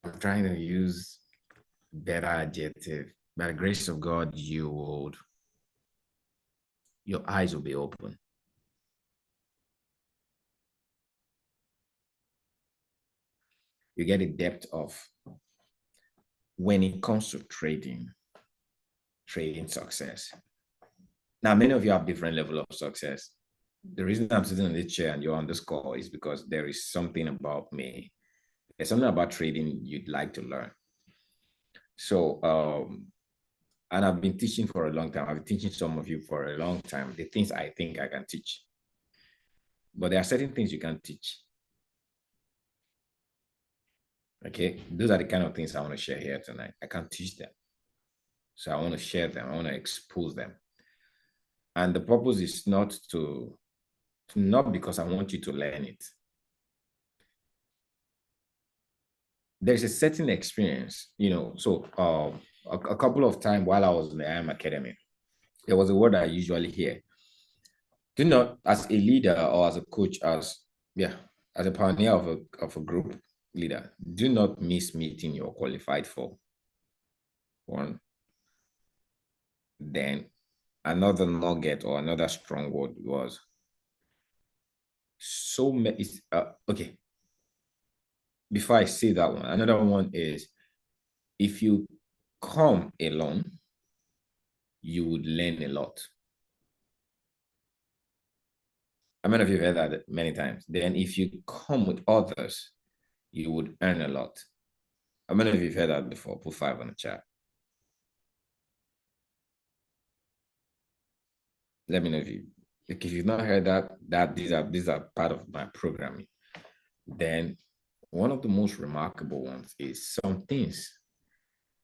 I'm trying to use better adjective. By the grace of God, your eyes will be open. You get a depth of when it comes to trading success. Now, many of you have different level of success. The reason I'm sitting in this chair and you're on this call is because there is something about me. There's something about trading you'd like to learn. So, and I've been teaching for a long time. I've been teaching some of you for a long time, the things I think I can teach. But there are certain things you can't teach. Okay, those are the kind of things I want to share here tonight. I can't teach them. So I want to share them. I want to expose them. And the purpose is not because I want you to learn it. There's a certain experience, so a couple of times while I was in the IM Academy, there was a word I usually hear. Do not, as a leader or as a coach, as a pioneer of a group leader, do not miss meeting you're qualified for. One. Then another nugget or another strong word was so many. Okay. Before I say that one, another one is if you come alone, you would learn a lot. I mean, if you've heard that many times, then if you come with others, you would earn a lot. I mean, if you've heard that before, put 5 on the chat. Let me know if you've not heard that these are part of my programming. Then one of the most remarkable ones is some things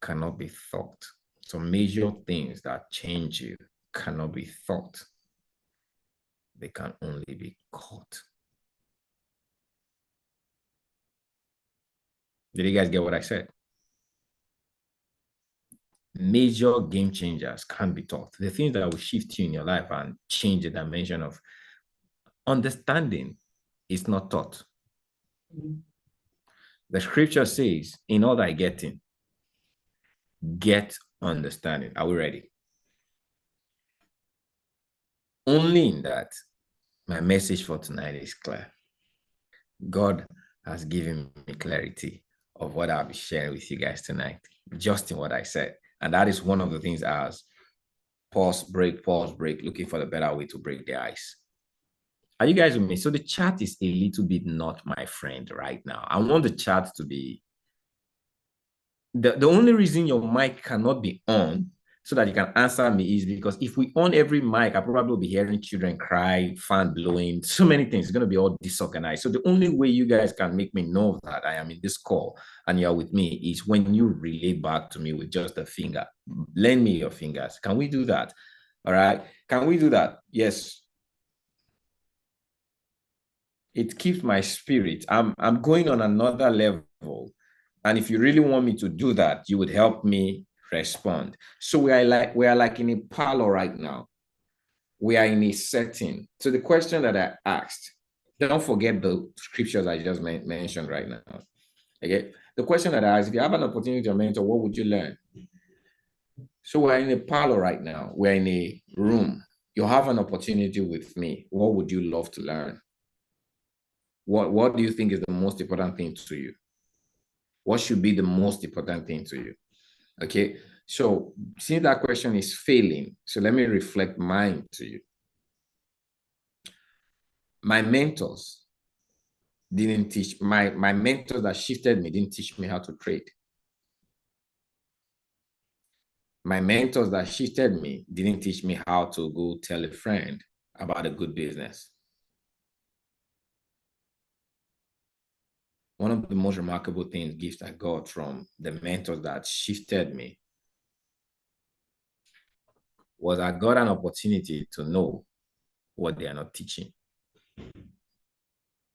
cannot be thought. Some major things that change you cannot be thought. They can only be caught. Did you guys get what I said? Major game changers can't be taught. The things that will shift you in your life and change the dimension of understanding is not taught. The scripture says, in all thy getting, get understanding. Are we ready? Only in that, my message for tonight is clear. God has given me clarity of what I'll be sharing with you guys tonight, just in what I said. And that is one of the things as pause, break, looking for the better way to break the ice. Are you guys with me? So the chat is a little bit not my friend right now. I want the chat to be, the only reason your mic cannot be on so that you can answer me is because if we on every mic, I probably will be hearing children cry, fan blowing, so many things. It's going to be all disorganized. So the only way you guys can make me know that I am in this call and you're with me is when you relay back to me with just a finger. Lend me your fingers. Can we do that? All right. Can we do that? Yes. It keeps my spirit. I'm going on another level. And if you really want me to do that, you would help me respond. So we are like in a parlor right now. We are in a setting. So the question that I asked, don't forget the scriptures I just mentioned right now. Okay. The question that I asked, if you have an opportunity to mentor, what would you learn? So we're in a parlor right now. We're in a room. You have an opportunity with me. What would you love to learn? What do you think is the most important thing to you? What should be the most important thing to you? Okay. So since that question is failing, so let me reflect mine to you. My mentors didn't teach, my mentors that shifted me didn't teach me how to trade. My mentors that shifted me didn't teach me how to go tell a friend about a good business. One of the most remarkable things, gifts I got from the mentors that shifted me was I got an opportunity to know what they are not teaching,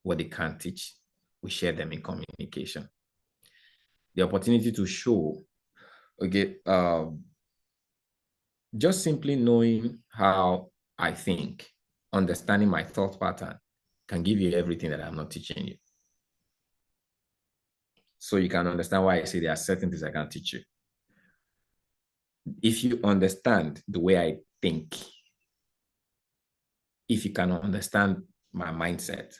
what they can't teach. We share them in communication. The opportunity to show, okay, just simply knowing how I think, understanding my thought pattern can give you everything that I'm not teaching you. So you can understand why I say there are certain things I can't teach you. If you understand the way I think, if you can understand my mindset,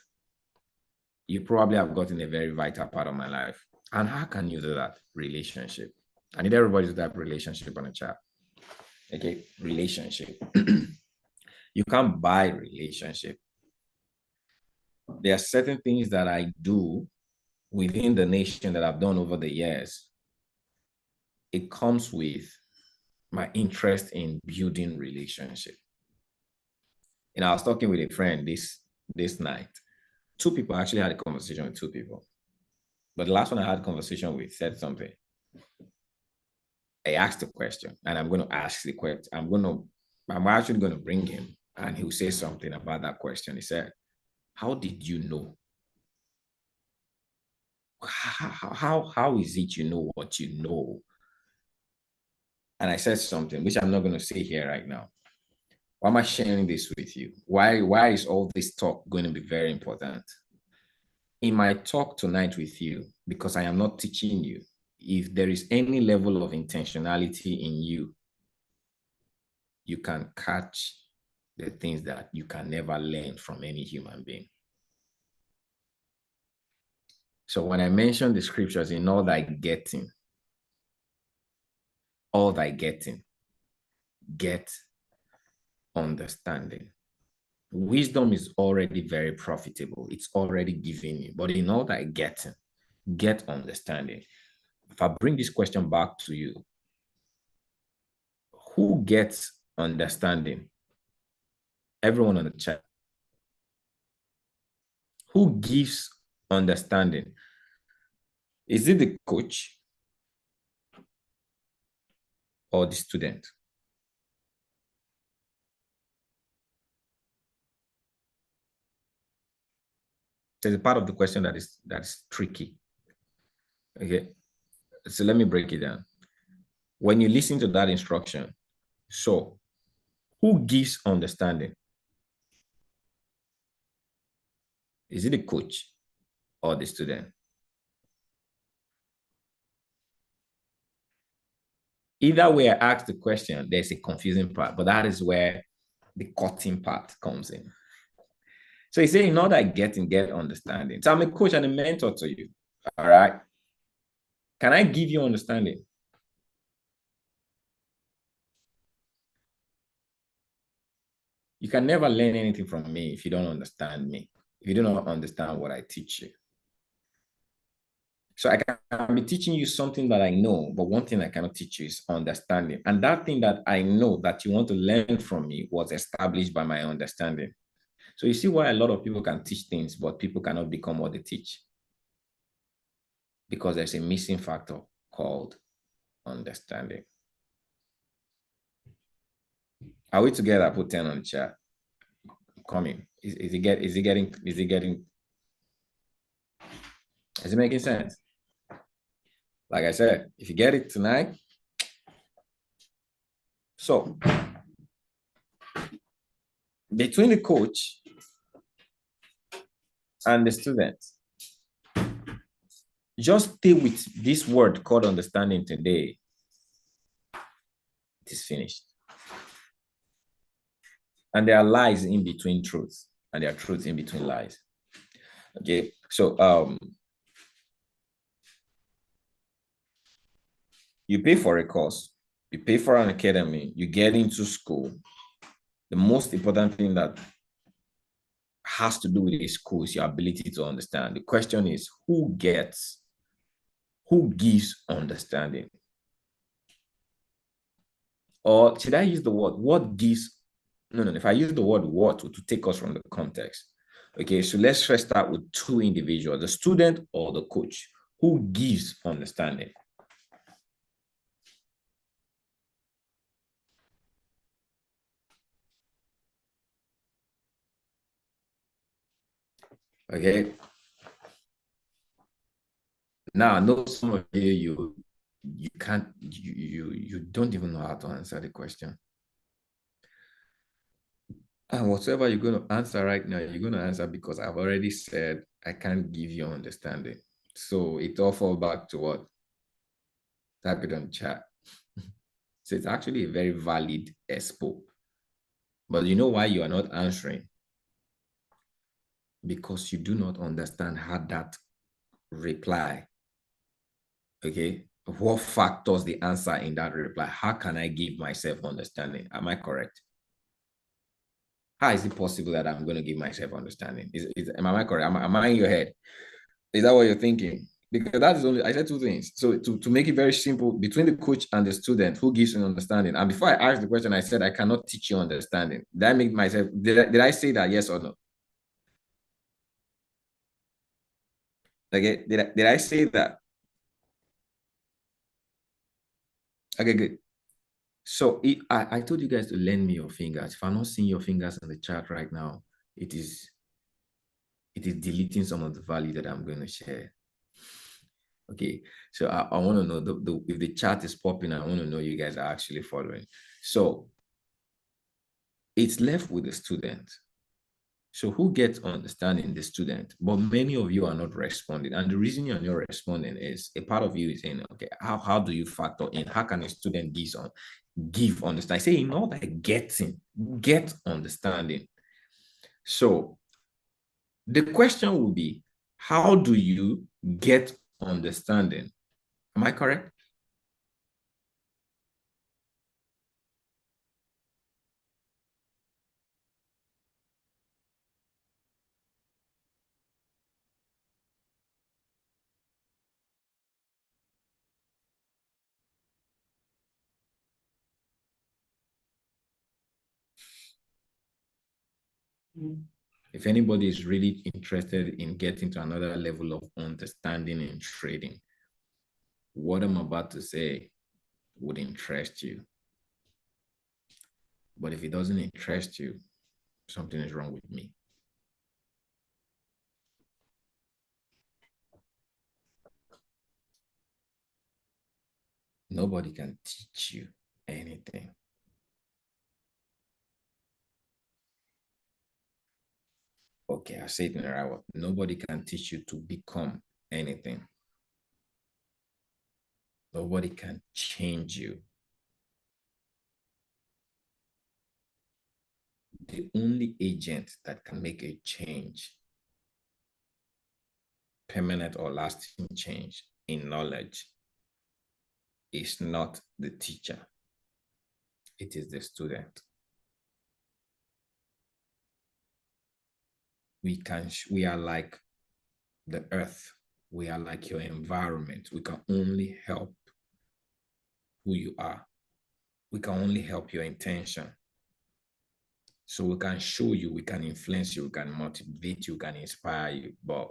you probably have gotten a very vital part of my life. And how can you do that? Relationship. I need everybody to have relationship on a chat. Okay, relationship. You can't buy relationship. There are certain things that I do within the nation that I've done over the years. It comes with my interest in building relationship. And I was talking with a friend this night. Two people actually had a conversation with two people. But the last one I had a conversation with said something. I asked a question, and I'm going to ask the question. I'm actually going to bring him, and he'll say something about that question. He said, "How did you know? How is it you know what you know?" And I said something which I'm not going to say here right now. Why am I sharing this with you? Why is all this talk going to be very important? In my talk tonight with you, because I am not teaching you, if there is any level of intentionality in you, you can catch the things that you can never learn from any human being. So when I mention the scriptures, in all thy getting, get understanding. Wisdom is already very profitable. It's already giving you, but in all thy getting, get understanding. If I bring this question back to you, who gets understanding? Everyone on the chat. Who gives understanding? Is it the coach or the student? There's a part of the question that is tricky. Okay, so let me break it down. When you listen to that instruction, so who gives understanding? Is it the coach or the student? Either way I ask the question, there's a confusing part, but that is where the cutting part comes in. So he's saying, not that get understanding. So I'm a coach and a mentor to you. All right. Can I give you understanding? You can never learn anything from me if you don't understand me, if you do not understand what I teach you. So I can be teaching you something that I know, but one thing I cannot teach you is understanding. And that thing that I know that you want to learn from me was established by my understanding. So you see why a lot of people can teach things, but people cannot become what they teach. Because there's a missing factor called understanding. Are we together? Put 10 on the chat. Coming. Is it making sense? Like I said, if you get it tonight. So between the coach and the student, just stay with this word called understanding today. It is finished. And there are lies in between truths, and there are truths in between lies. Okay, so you pay for a course, you pay for an academy, you get into school. The most important thing that has to do with a school is your ability to understand. The question is, who gives understanding? Or should I use the word, what gives? No, if I use the word what to take us from the context. Okay, so let's first start with two individuals, the student or the coach. Who gives understanding? Okay. Now I know some of you can't you don't even know how to answer the question. And whatever you're going to answer right now, you're going to answer because I've already said I can't give you understanding. So it all falls back to what? Type it on chat. So it's actually a very valid expo. But you know why you are not answering? Because you do not understand how that reply, okay? What factors the answer in that reply? How can I give myself understanding? Am I correct? How is it possible that I'm going to give myself understanding? Am I correct? Am I in your head? Is that what you're thinking? Because that is only, I said two things. So to make it very simple, between the coach and the student, who gives you understanding? And before I asked the question, I said, I cannot teach you understanding. Did I make myself, did I say that yes or no? Okay, did I say that? Okay, good. So I told you guys to lend me your fingers. If I'm not seeing your fingers in the chat right now, it is deleting some of the value that I'm going to share. Okay, so I want to know if the chat is popping. I want to know you guys are actually following. So it's left with the student. So who gets understanding? The student. But many of you are not responding. And the reason you're not responding is a part of you is saying, okay, how do you factor in? How can a student give understanding? I say, not like get understanding. So the question will be, how do you get understanding? Am I correct? If anybody is really interested in getting to another level of understanding in trading, what I'm about to say would interest you. But if it doesn't interest you, something is wrong with me. Nobody can teach you anything. Okay, I say it in the right way. Nobody can teach you to become anything. Nobody can change you. The only agent that can make a change, permanent or lasting change in knowledge, is not the teacher. It is the student. We are like the earth. We are like your environment. We can only help who you are. We can only help your intention. So we can show you, we can influence you, we can motivate you, we can inspire you. But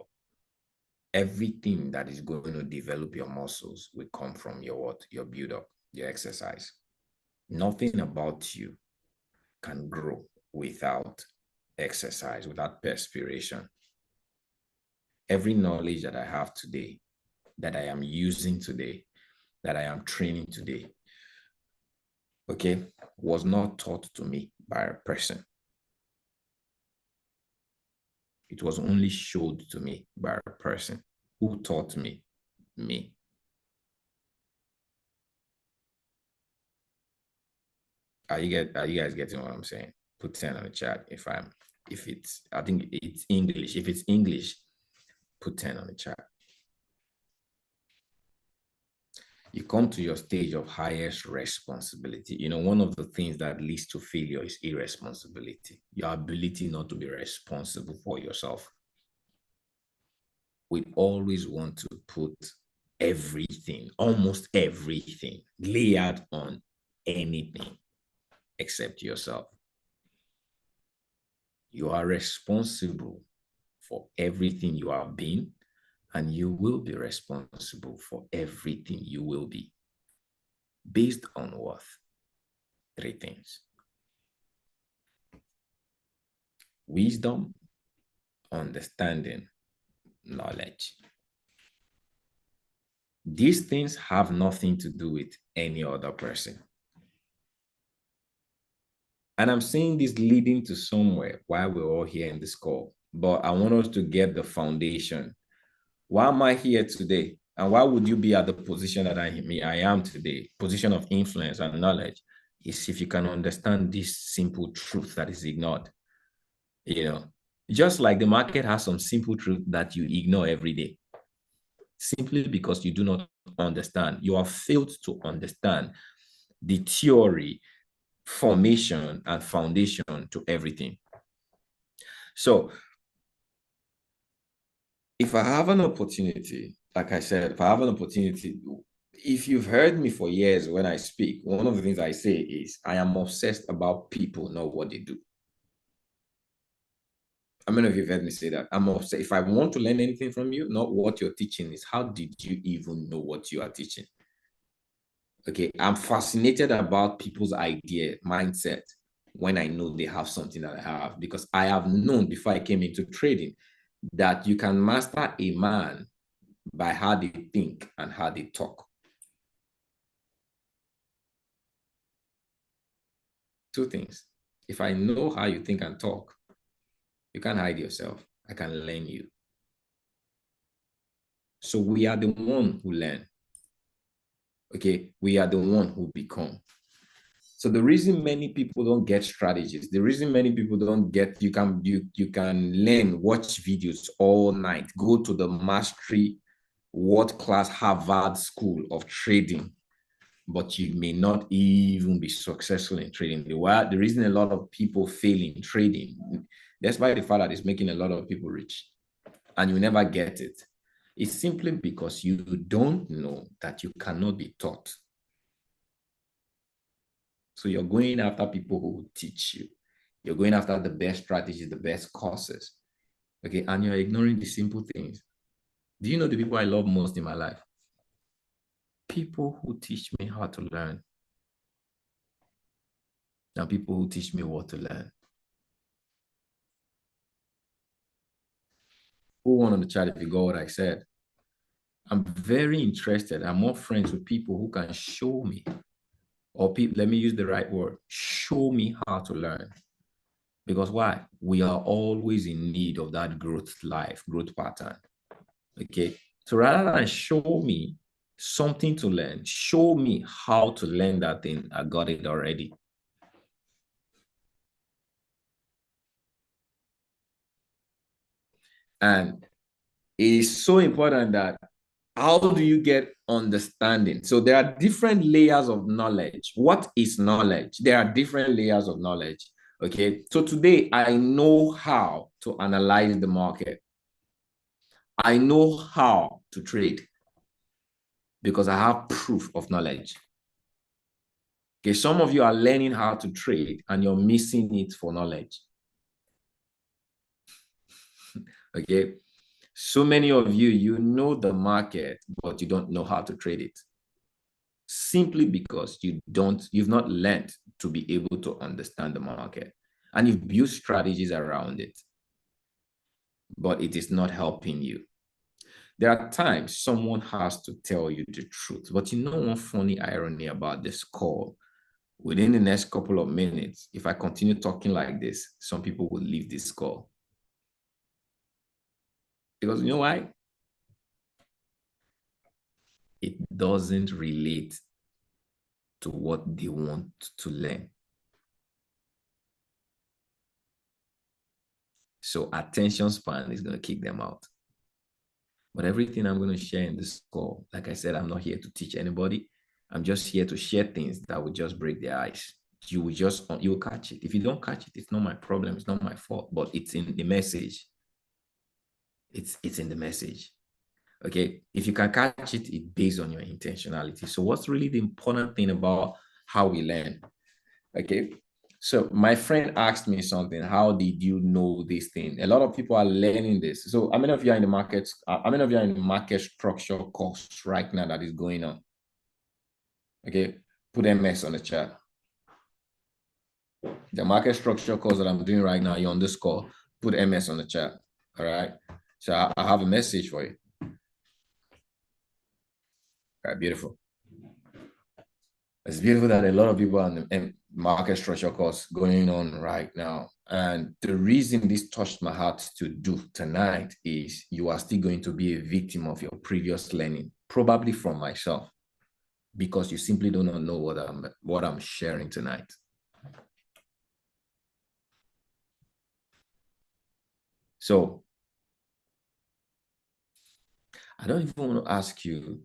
everything that is going to develop your muscles will come from your what? Your build up, your exercise. Nothing about you can grow without exercise, without perspiration. Every knowledge that I have today, that I am using today, that I am training today, okay, was not taught to me by a person. It was only showed to me by a person. Who taught me? Me. Are you guys getting what I'm saying? Put 10 on the chat if it's, I think it's English. If it's English, put 10 on the chat. You come to your stage of highest responsibility. You know, one of the things that leads to failure is irresponsibility, your ability not to be responsible for yourself. We always want to put everything, almost everything, layered on anything except yourself. You are responsible for everything you have been, and you will be responsible for everything you will be. Based on what? Three things: wisdom, understanding, knowledge. These things have nothing to do with any other person. And I'm saying this leading to somewhere while we're all here in this call, but I want us to get the foundation Why am I here today? And why would you be at the position that I am today, position of influence and knowledge, is if you can understand this simple truth that is ignored. You know, just like the market has some simple truth that you ignore every day, simply because you do not understand. You have failed to understand the theory, formation, and foundation to everything. So if I have an opportunity, like I said, if I have an opportunity, if you've heard me for years when I speak, one of the things I say is I am obsessed about people, not what they do. How many of you have heard me say that? I'm obsessed. If I want to learn anything from you, not what you're teaching, is how did you even know what you are teaching? Okay, I'm fascinated about people's idea, mindset, when I know they have something that I have, because I have known before I came into trading that you can master a man by how they think and how they talk. Two things. If I know how you think and talk, you can't hide yourself. I can learn you. So we are the one who learn. Okay, we are the one who become. So the reason many people don't get strategies, the reason many people don't get, you can learn, watch videos all night, go to the mastery world-class Harvard School of Trading, but you may not even be successful in trading. The reason a lot of people fail in trading, despite the fact that it's making a lot of people rich, and you never get it, it's simply because you don't know that you cannot be taught. So you're going after people who will teach you. You're going after the best strategies, the best courses. Okay. And you're ignoring the simple things. Do you know the people I love most in my life? People who teach me how to learn. And people who teach me what to learn. Who won on the chat if you got what I said? I'm very interested. I'm more friends with people who can show me, or people, let me use the right word, show me how to learn. Because why? We are always in need of that growth pattern. Okay. So rather than show me something to learn, show me how to learn that thing. I got it already. And it is so important that how do you get understanding? So there are different layers of knowledge. What is knowledge? There are different layers of knowledge. Okay. So today I know how to analyze the market. I know how to trade because I have proof of knowledge. Okay, some of you are learning how to trade and you're missing it for knowledge. Okay, so many of you, you know the market, but you don't know how to trade it. Simply because you've not learned to be able to understand the market. And you've built strategies around it, but it is not helping you. There are times someone has to tell you the truth, but you know one funny irony about this call? Within the next couple of minutes, if I continue talking like this, some people will leave this call. Because you know why? It doesn't relate to what they want to learn. So attention span is going to kick them out. But everything I'm going to share in this call, like I said, I'm not here to teach anybody. I'm just here to share things that will just break their eyes. You will catch it. If you don't catch it, it's not my problem. It's not my fault, but it's in the message. It's in the message. Okay. If you can catch it, it's based on your intentionality. So what's really the important thing about how we learn? Okay. So my friend asked me something. How did you know this thing? A lot of people are learning this. So how many of you are in the market? How many of you are in the market structure course right now that is going on? Okay. Put MS on the chat. The market structure course that I'm doing right now, you're on this call. Put MS on the chat. All right. So I have a message for you. All right, beautiful. It's beautiful that a lot of people are in the market structure course going on right now. And the reason this touched my heart to do tonight is you are still going to be a victim of your previous learning, probably from myself, because you simply do not know what I'm sharing tonight. So I don't even want to ask you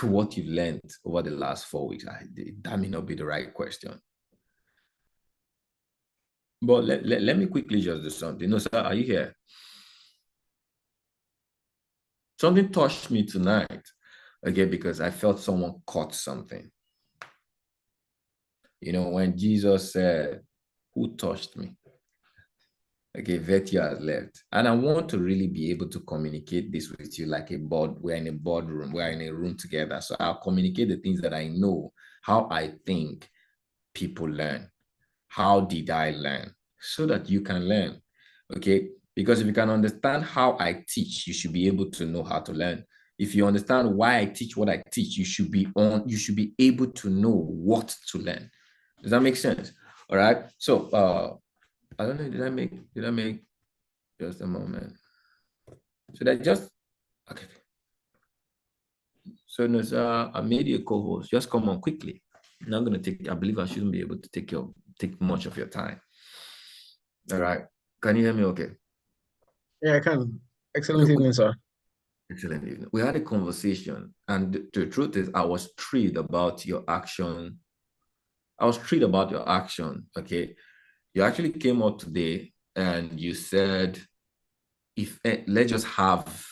what you've learned over the last 4 weeks. That may not be the right question. But let me quickly just do something. No, sir, are you here? Something touched me tonight, okay, because I felt someone caught something. You know, when Jesus said, "Who touched me?" Okay, virtue has left. And I want to really be able to communicate this with you like a board. We're in a boardroom, we're in a room together. So I'll communicate the things that I know, how I think people learn. How did I learn? So that you can learn. Okay. Because if you can understand how I teach, you should be able to know how to learn. If you understand why I teach what I teach, you should be able to know what to learn. Does that make sense? All right. So I don't know, did I make just a moment? Should I just okay. So Nasa, I made you a co-host. Just come on quickly. I'm not gonna take, I believe I shouldn't be able to take much of your time. All right. Can you hear me okay? Yeah, I can. Excellent So evening, sir. excellent evening. We had a conversation, and the truth is, I was thrilled about your action. I was thrilled about your action. Okay. You actually came out today and you said, if let's just have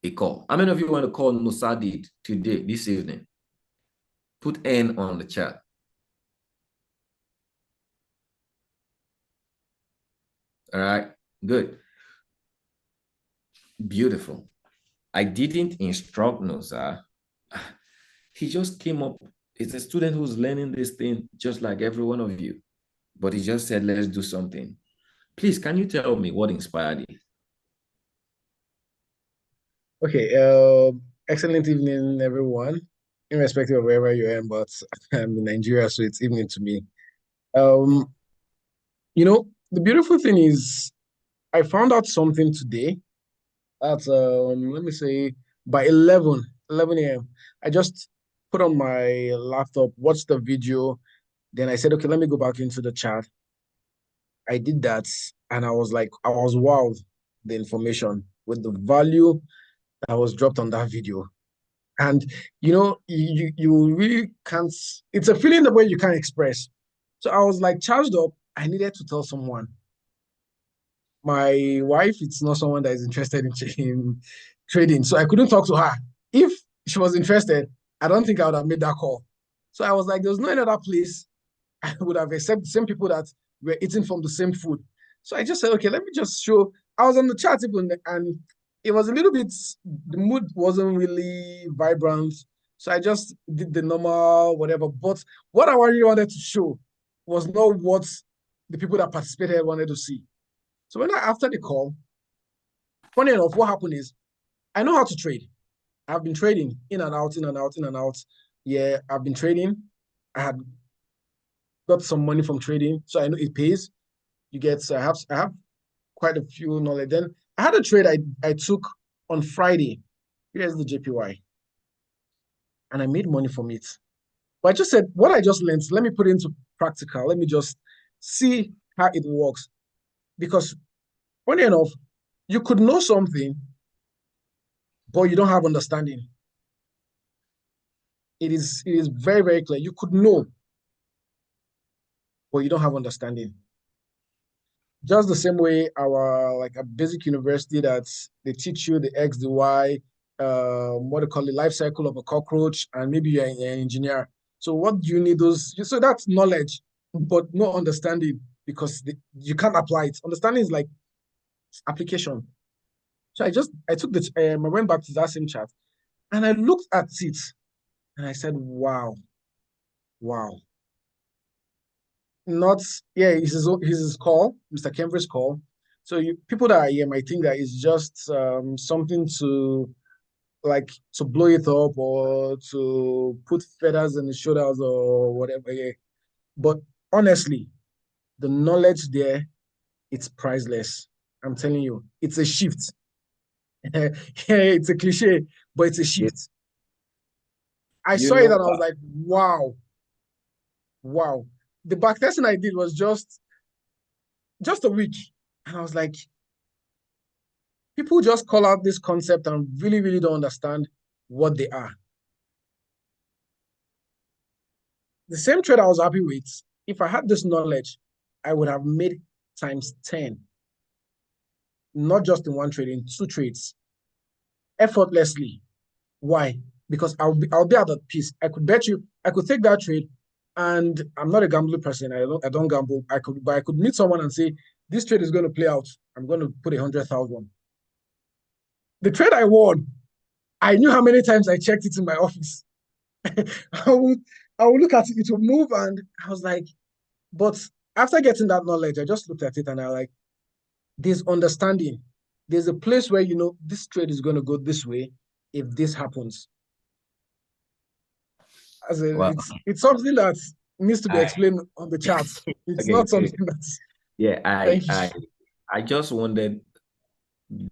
a call. How many of you want to call Musadi today, this evening? Put N on the chat. All right, good. Beautiful. I didn't instruct Nosa. He just came up. It's a student who's learning this thing just like every one of you. But he just said, let's do something. Please, can you tell me what inspired you? Okay, excellent evening, everyone, irrespective of wherever you are, but I'm in Nigeria, so it's evening to me. Um, the beautiful thing is I found out something today at let me say by 11 a.m. I just put on my laptop, watched the video, then I said, okay, let me go back into the chat. I did that, and I was wowed the information with the value that was dropped on that video. And you really can't, it's a feeling the way you can't express. So I was like charged up. I needed to tell someone. My wife, it's not someone that is interested in trading. So I couldn't talk to her. If she was interested, I don't think I would have made that call. So I was like, there's no other place I would have accepted the same people that were eating from the same food. So I just said, okay, let me just show. I was on the chat even, and it was a little bit, the mood wasn't really vibrant. So I just did the normal whatever. But what I really wanted to show was not what the people that participated wanted to see. So after the call, funny enough, what happened is I know how to trade. I've been trading in and out, in and out, in and out. Yeah, I've been trading. I had got some money from trading, so I know it pays. You get, I have quite a few knowledge. Then I had a trade I took on Friday. Here's the JPY, and I made money from it. But I just said what I just learned. Let me put it into practical. Let me just see how it works. Because funny enough, you could know something, but you don't have understanding. It is very, very clear. You could know, but you don't have understanding. Just the same way our like a basic university that they teach you the X, the Y, what they call the life cycle of a cockroach, and maybe you're an engineer. So what do you need those? So that's knowledge, but no understanding because you can't apply it. Understanding is like application. So I took I went back to that same chat and I looked at it and I said, wow, wow. Not yeah, his call, Mr. Kemver's call. So people that are here might think that it's just something to like to blow it up or to put feathers in the shoulders or whatever. Yeah. But honestly, the knowledge there, it's priceless. I'm telling you, it's a shift. Yeah, it's a cliche, but it's a You, shift. I you saw it know, and I was like, wow, wow. The back testing I did was just a week. And I was like, people just call out this concept and really, really don't understand what they are. The same trade I was happy with, if I had this knowledge, I would have made times 10, not just in one trade, in two trades, effortlessly. Why? Because I'll be at that piece. I could bet you I could take that trade, and I'm not a gambling person. I don't gamble. I could meet someone and say this trade is going to play out. I'm going to put 100,000. The trade I won, I knew how many times I checked it in my office. I would I would look at it, it would move, and I was like, but after getting that knowledge, I just looked at it and I was like, there's understanding. There's a place where you know this trade is going to go this way if this happens. As in, well, it's something that needs to be I explained on the charts. It's okay, not okay. something that's. Yeah, Thank you. I just wanted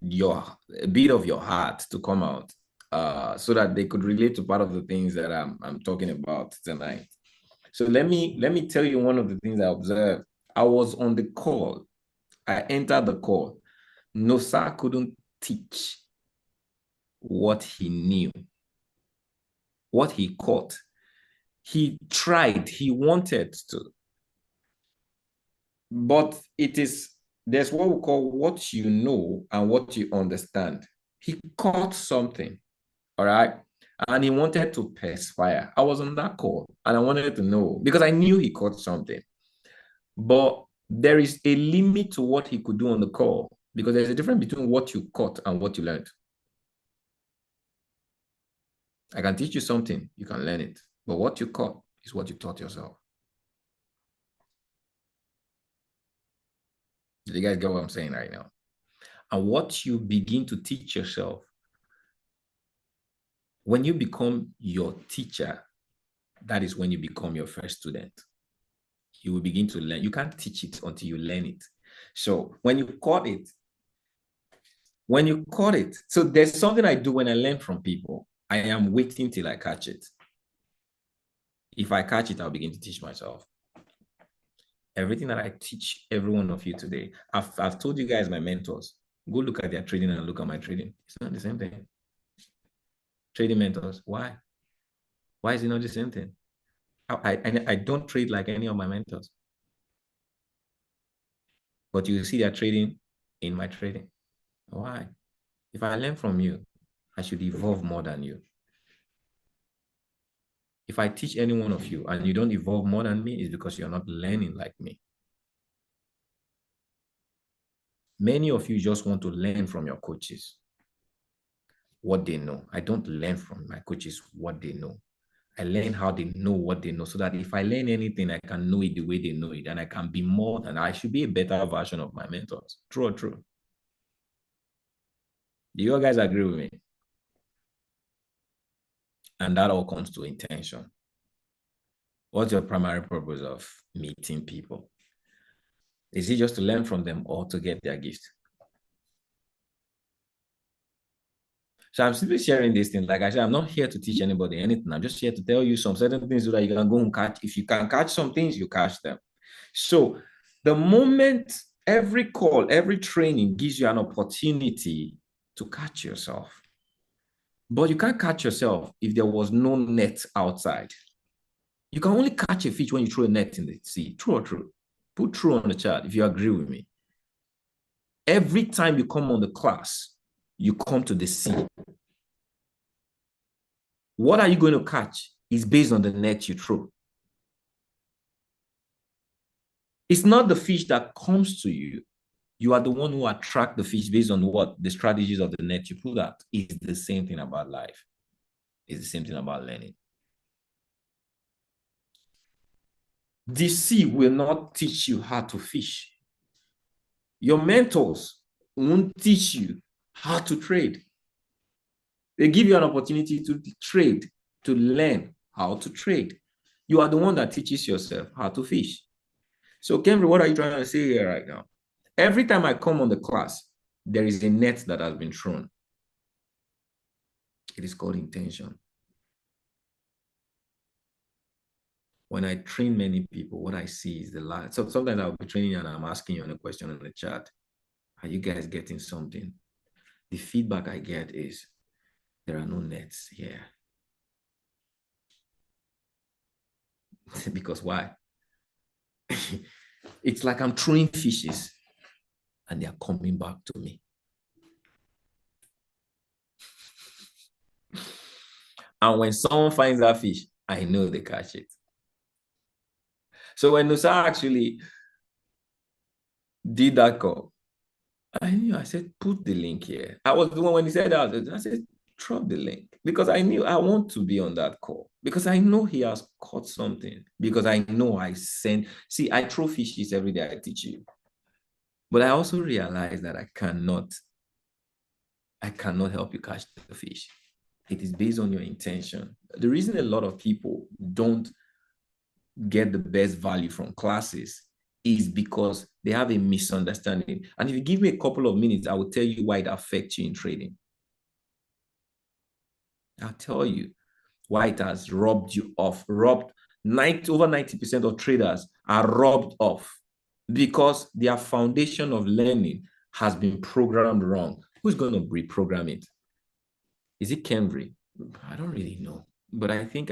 your a bit of your heart to come out, so that they could relate to part of the things that I'm talking about tonight. So let me tell you one of the things I observed. I was on the call. I entered the call. No, sir couldn't teach what he knew, what he caught. He tried, he wanted to, but there's what we call what you know and what you understand. He caught something, all right? And he wanted to perspire. I was on that call and I wanted to know because I knew he caught something. But there is a limit to what he could do on the call because there's a difference between what you caught and what you learned. I can teach you something, you can learn it. But what you caught is what you taught yourself. Do you guys get what I'm saying right now? And what you begin to teach yourself, when you become your teacher, that is when you become your first student. You will begin to learn. You can't teach it until you learn it. So when you caught it, so there's something I do when I learn from people. I am waiting till I catch it. If I catch it, I'll begin to teach myself. Everything that I teach every one of you today, I've told you guys, my mentors, go look at their trading and look at my trading. It's not the same thing. Trading mentors, why? Why is it not the same thing? I don't trade like any of my mentors, but you see they're trading in my trading. Why? If I learn from you, I should evolve more than you. If I teach any one of you and you don't evolve more than me, it's because you're not learning like me. Many of you just want to learn from your coaches what they know. I don't learn from my coaches what they know. I learn how they know what they know so that if I learn anything, I can know it the way they know it and I can be more than I should be a better version of my mentors. True or true? Do you guys agree with me? And that all comes to intention. What's your primary purpose of meeting people? Is it just to learn from them or to get their gift? So I'm simply sharing these things. Like I said, I'm not here to teach anybody anything. I'm just here to tell you some certain things so that you can go and catch. If you can catch some things, you catch them. So the moment every call, every training gives you an opportunity to catch yourself. But you can't catch yourself if there was no net outside. You can only catch a fish when you throw a net in the sea. True or true? Put true on the chart if you agree with me. Every time you come on the class, you come to the sea. What are you going to catch is based on the net you throw. It's not the fish that comes to you. You are the one who attract the fish based on what the strategies of the net you put out. It's the same thing about life. It's the same thing about learning. The sea will not teach you how to fish. Your mentors won't teach you how to trade. They give you an opportunity to trade, to learn how to trade. You are the one that teaches yourself how to fish. So, Kenry, what are you trying to say here right now? Every time I come on the class, there is a net that has been thrown. It is called intention. When I train many people, what I see is the light. So sometimes I'll be training and I'm asking you on a question in the chat. Are you guys getting something? The feedback I get is there are no nets here. Because why? It's like I'm throwing fishes and they're coming back to me. And when someone finds that fish, I know they catch it. So when Nusa actually did that call, I knew. I said, put the link here. I was the one when he said that. I said, drop the link, because I knew I want to be on that call, because I know he has caught something, because I know I send. See, I throw fishes every day I teach you, but I also realize that I cannot help you catch the fish. It is based on your intention. The reason a lot of people don't get the best value from classes is because they have a misunderstanding. And if you give me a couple of minutes, I will tell you why it affects you in trading. I'll tell you why it has robbed you off. Over 90% of traders are robbed off because their foundation of learning has been programmed wrong. Who's going to reprogram it? Is it Cambry? I don't really know. But I think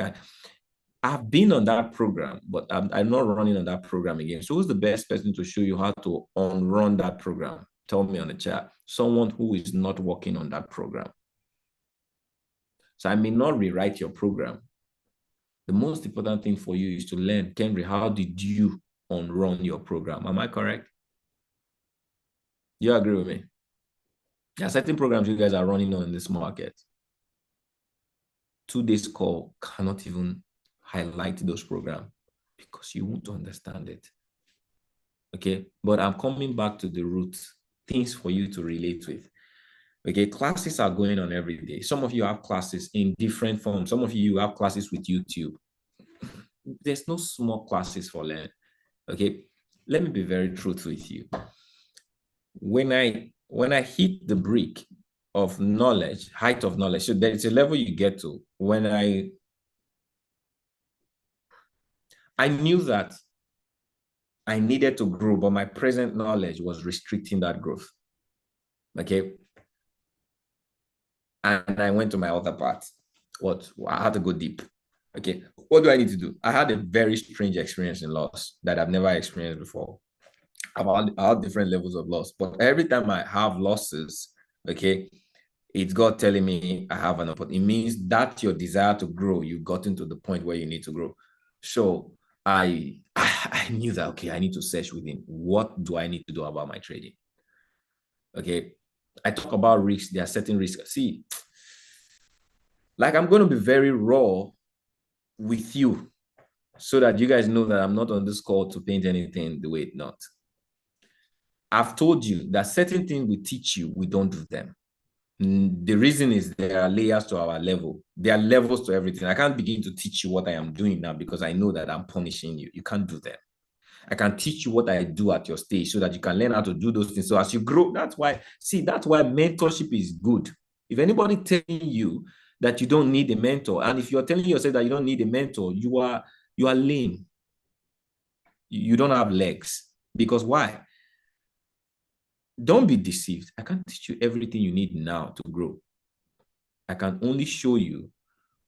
I've been on that program, but I'm not running on that program again. So who's the best person to show you how to run that program? Tell me on the chat. Someone who is not working on that program. So I may not rewrite your program. The most important thing for you is to learn, Henry, how did you run your program? Am I correct? You agree with me? There are certain programs you guys are running on in this market. Today's call cannot even highlight those programs because you won't understand it. Okay, but I'm coming back to the roots, things for you to relate with. Okay, classes are going on every day. Some of you have classes in different forms. Some of you have classes with YouTube. There's no small classes for learn. Okay, let me be very truthful with you. When I hit the brick of knowledge, height of knowledge, so there's a level you get to. When I knew that I needed to grow, but my present knowledge was restricting that growth. Okay. And I went to my other part. I had to go deep. Okay. What do I need to do? I had a very strange experience in loss that I've never experienced before. I've had different levels of loss, but every time I have losses, okay, it's God telling me I have an opportunity. It means that your desire to grow, you've gotten to the point where you need to grow. So I knew that, okay, I need to search within. What do I need to do about my trading? Okay. I talk about risks. There are certain risks. See, like I'm going to be very raw with you so that you guys know that I'm not on this call to paint anything the way it's not. I've told you that certain things we teach you, we don't do them. The reason is there are layers to our level. There are levels to everything. I can't begin to teach you what I am doing now because I know that I'm punishing you. You can't do that. I can teach you what I do at your stage so that you can learn how to do those things. So as you grow, that's why mentorship is good. If anybody telling you that you don't need a mentor, and if you're telling yourself that you don't need a mentor, you are lame. You don't have legs. Because why? Don't be deceived. I can't teach you everything you need now to grow. I can only show you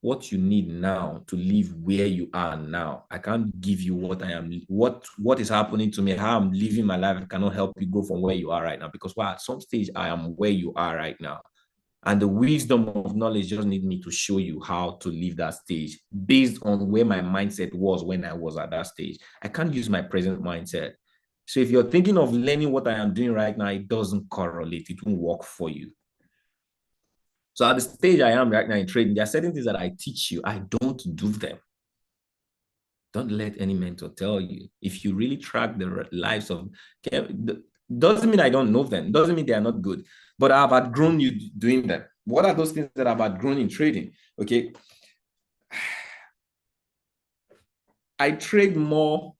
what you need now to live where you are now. I can't give you what is happening to me, how I'm living my life. I cannot help you go from where you are right now because at some stage I am where you are right now. And the wisdom of knowledge just need me to show you how to live that stage based on where my mindset was when I was at that stage. I can't use my present mindset. So if you're thinking of learning what I am doing right now, it doesn't correlate. It won't work for you. So at the stage I am right now in trading, there are certain things that I teach you. I don't do them. Don't let any mentor tell you. If you really track the lives of, doesn't mean I don't know them. Doesn't mean they are not good. But I've outgrown you doing them. What are those things that I've outgrown in trading? Okay. I trade more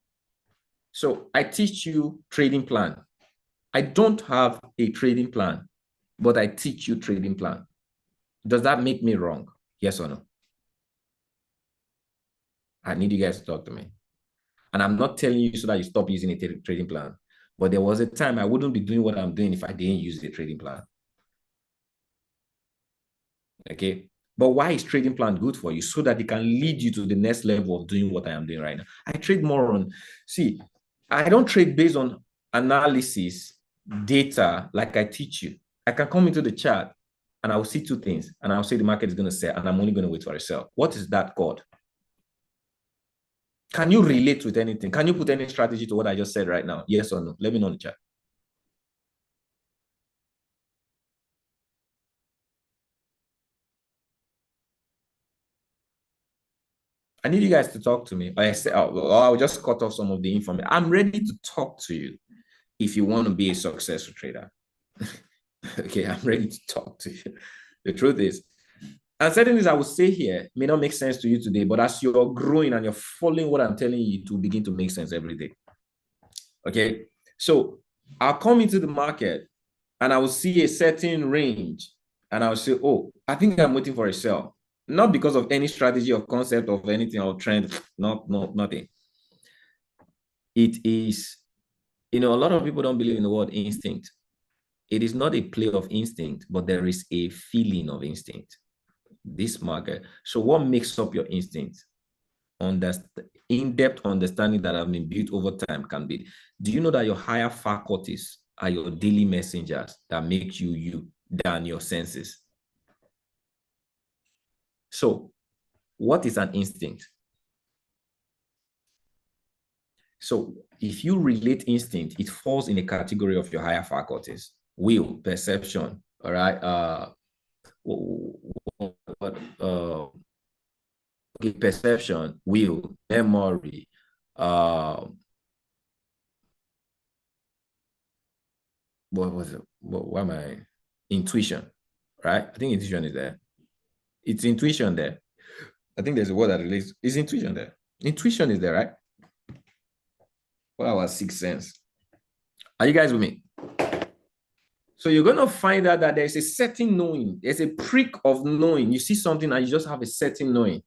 So I teach you trading plan. I don't have a trading plan, but I teach you trading plan. Does that make me wrong? Yes or no? I need you guys to talk to me. And I'm not telling you so that you stop using a trading plan. But there was a time I wouldn't be doing what I'm doing if I didn't use the trading plan. Okay. But why is trading plan good for you? So that it can lead you to the next level of doing what I am doing right now. I trade more on, see, I don't trade based on analysis, data, like I teach you. I can come into the chart and I will see two things and I'll say the market is going to sell and I'm only going to wait for a sell. What is that called? Can you relate with anything? Can you put any strategy to what I just said right now? Yes or no? Let me know in the chat. I need you guys to talk to me. I say, I'll just cut off some of the information. I'm ready to talk to you if you want to be a successful trader. Okay, I'm ready to talk to you. The truth is, and certain things I will say here may not make sense to you today, but as you're growing and you're following what I'm telling you, to begin to make sense every day. Okay, so I'll come into the market and I will see a certain range and I'll say, oh, I think I'm waiting for a sell. Not because of any strategy or concept of anything or trend, nothing. It is, a lot of people don't believe in the word instinct. It is not a play of instinct, but there is a feeling of instinct. This market. So what makes up your instinct? In-depth understanding that have been built over time can be. Do you know that your higher faculties are your daily messengers that make you you than your senses? So what is an instinct? So if you relate instinct, it falls in a category of your higher faculties: will, perception, all right? Okay, perception, will, memory, what was it? What am I? Intuition, right? I think intuition is there. It's intuition there. I think there's a word that relates. Is intuition there? Intuition is there, right? What our sixth sense? Are you guys with me? So you're going to find out that there's a certain knowing. There's a prick of knowing. You see something and you just have a certain knowing.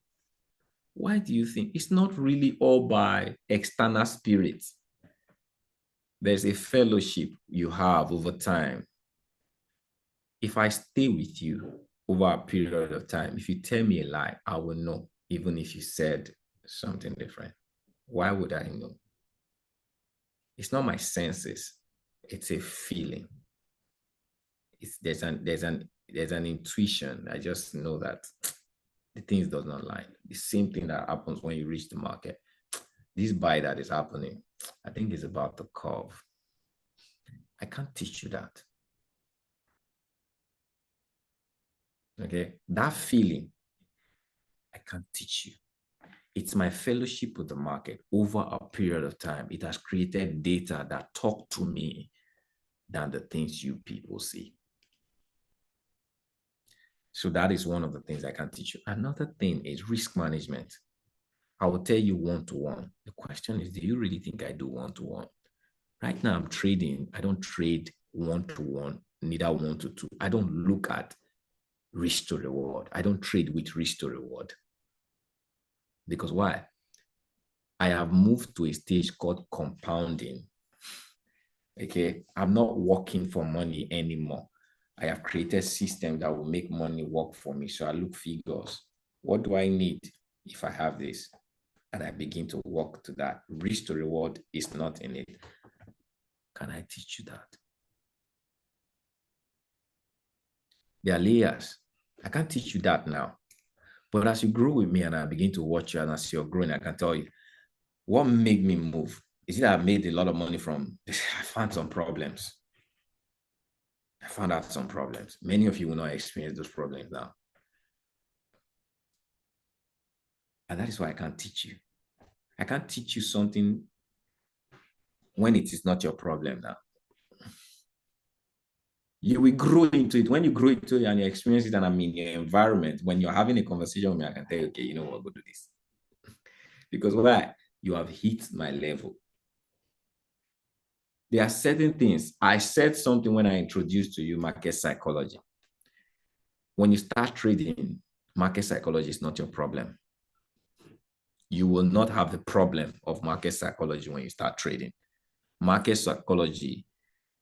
Why do you think? It's not really all by external spirits. There's a fellowship you have over time. If I stay with you over a period of time, if you tell me a lie, I will know, even if you said something different. Why would I know? It's not my senses. It's a feeling. There's an intuition. I just know that the things does not lie. The same thing that happens when you reach the market. This buy that is happening, I think it's about the curve. I can't teach you that. Okay, that feeling, I can't teach you. It's my fellowship with the market over a period of time. It has created data that talk to me than the things you people see. So that is one of the things I can teach you. Another thing is risk management. I will tell you one-to-one. The question is, do you really think I do one-to-one? Right now I'm trading. I don't trade one-to-one, neither one-to-two. I don't look at risk to reward. I don't trade with risk to reward. Because why? I have moved to a stage called compounding. Okay, I'm not working for money anymore. I have created systems that will make money work for me. So I look figures. What do I need if I have this? And I begin to work to that. Risk to reward is not in it. Can I teach you that? There are layers. I can't teach you that now. But as you grow with me and I begin to watch you and as you're growing, I can tell you what made me move. Is it that I made a lot of money from, I found some problems. I found out some problems. Many of you will not experience those problems now. And that is why I can't teach you. I can't teach you something when it is not your problem now. You will grow into it. When you grow into it and you experience it and I'm in your environment, when you're having a conversation with me, I can tell you, okay, you know what, go do this. Because why? You have hit my level. There are certain things. I said something when I introduced to you market psychology. When you start trading, market psychology is not your problem. You will not have the problem of market psychology when you start trading. Market psychology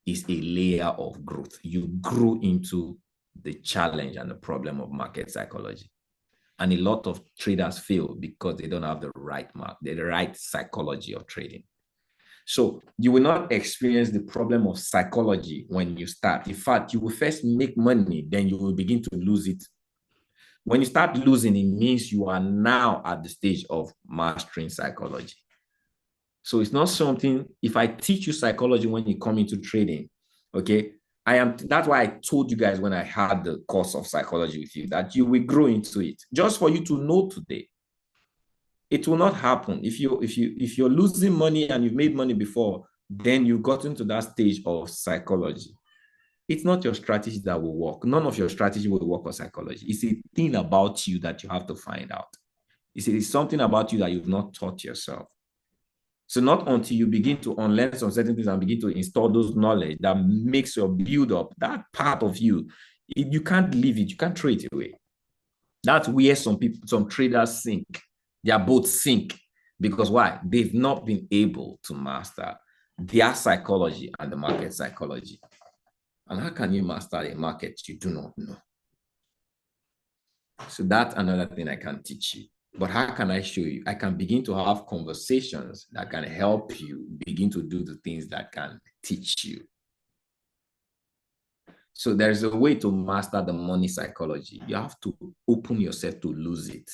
is a layer of growth. You grow into the challenge and the problem of market psychology. And a lot of traders fail because they don't have the right psychology of trading. So you will not experience the problem of psychology when you start. In fact, you will first make money, then you will begin to lose it. When you start losing, it means you are now at the stage of mastering psychology. So it's not something, if I teach you psychology when you come into trading, okay, that's why I told you guys when I had the course of psychology with you that you will grow into it. Just for you to know today, it will not happen. If you're losing money and you've made money before, then you got into that stage of psychology. It's not your strategy that will work. None of your strategy will work for psychology. It's a thing about you that you have to find out. It's something about you that you've not taught yourself. So not until you begin to unlearn some certain things and begin to install those knowledge that makes your build up, that part of you, you can't leave it. You can't throw it away. That's where some traders sink. Their boats sink because why? They've not been able to master their psychology and the market psychology. And how can you master a market you do not know? So that's another thing I can teach you. But how can I show you? I can begin to have conversations that can help you begin to do the things that can teach you. So there's a way to master the money psychology. You have to open yourself to lose it.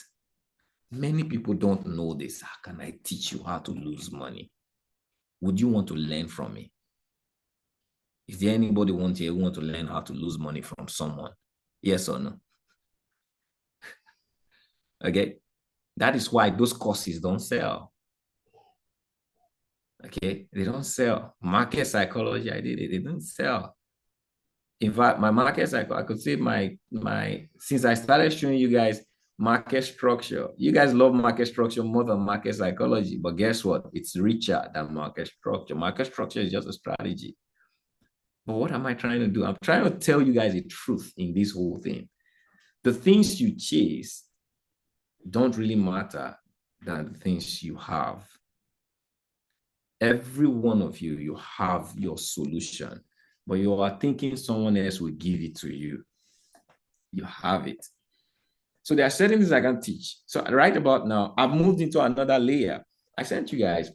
Many people don't know this. How can I teach you how to lose money? Would you want to learn from me? Is there anybody who want to learn how to lose money from someone? Yes or no? Okay. That is why those courses don't sell. Okay. They don't sell. Market psychology, I did it. They don't sell. In fact, my market psychology, I could say since I started showing you guys market structure, you guys love market structure more than market psychology. But guess what? It's richer than market structure. Market structure is just a strategy. But what am I trying to do? I'm trying to tell you guys the truth in this whole thing. The things you chase don't really matter than the things you have. Every one of you, you have your solution, but you are thinking someone else will give it to you. You have it. So there are certain things I can teach. So right about now, I've moved into another layer. I sent you guys,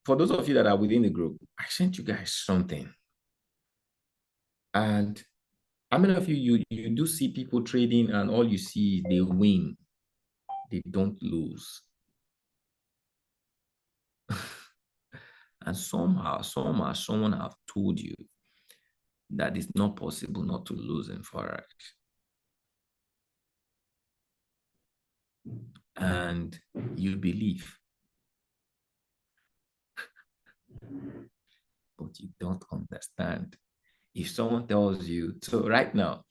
for those of you that are within the group, I sent you guys something. And how many of you do see people trading and all you see, they win. They don't lose. And somehow, someone have told you that it's not possible not to lose in Forex. And you believe, but you don't understand. If someone tells you, so right now,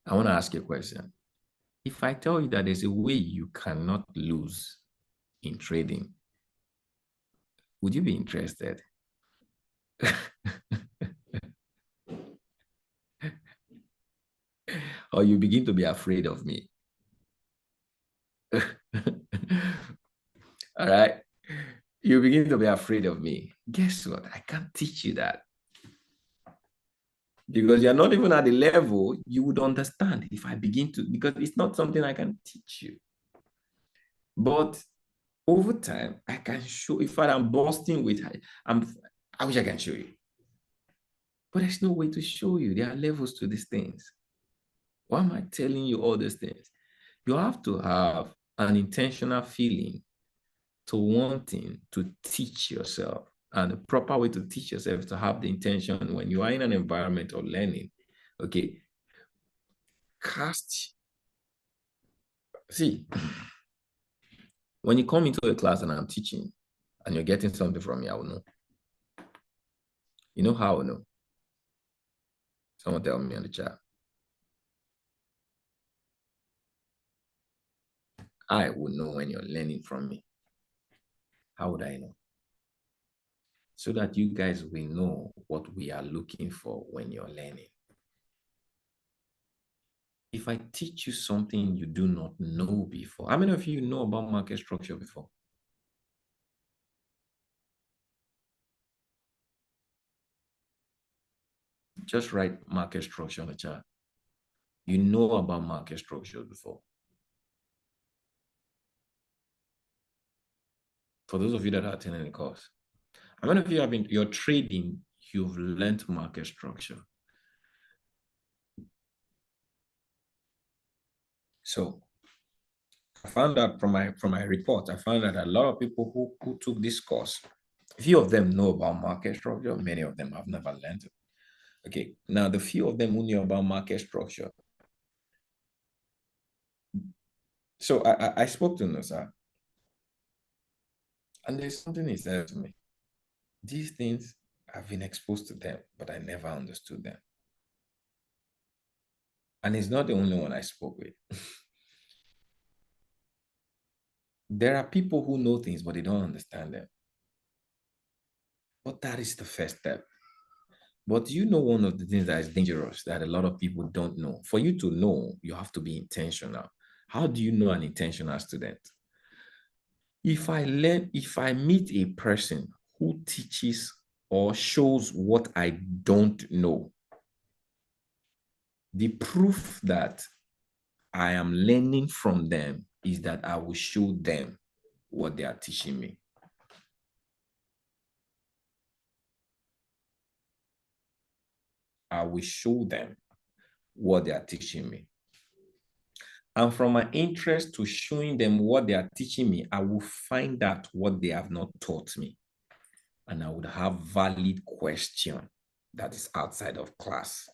I want to ask you a question. If I tell you that there's a way you cannot lose in trading, would you be interested? Or you begin to be afraid of me? All right. You begin to be afraid of me. Guess what? I can't teach you that. Because you're not even at the level you would understand if I begin to, because it's not something I can teach you. But over time, I can show, if I'm busting with, I wish I can show you. But there's no way to show you. There are levels to these things. Why am I telling you all these things? You have to have an intentional feeling to wanting to teach yourself. And the proper way to teach yourself is to have the intention when you are in an environment of learning. Okay. See, when you come into a class and I'm teaching and you're getting something from me, I will know. You know how I will know? Someone tell me in the chat. I will know when you're learning from me. How would I know? so that you guys will know what we are looking for when you're learning. If I teach you something you do not know before, how many of you know about market structure before? Just write market structure on the chart. You know about market structure before. For those of you that are attending the course, how many of you have been, you're trading, you've learned market structure. So I found out from my report, I found that a lot of people who took this course, few of them know about market structure, many of them have never learned it. Okay, now the few of them who knew about market structure. So I spoke to Nusa, and there's something he said to me. These things, I've been exposed to them, but I never understood them. And he's not the only one I spoke with. There are people who know things, but they don't understand them. But that is the first step. But you know, one of the things that is dangerous that a lot of people don't know. For you to know, you have to be intentional. How do you know an intentional student? If I meet a person who teaches or shows what I don't know, the proof that I am learning from them is that I will show them what they are teaching me. I will show them what they are teaching me. And from my interest to showing them what they are teaching me, I will find out what they have not taught me. And I would have valid question that is outside of class.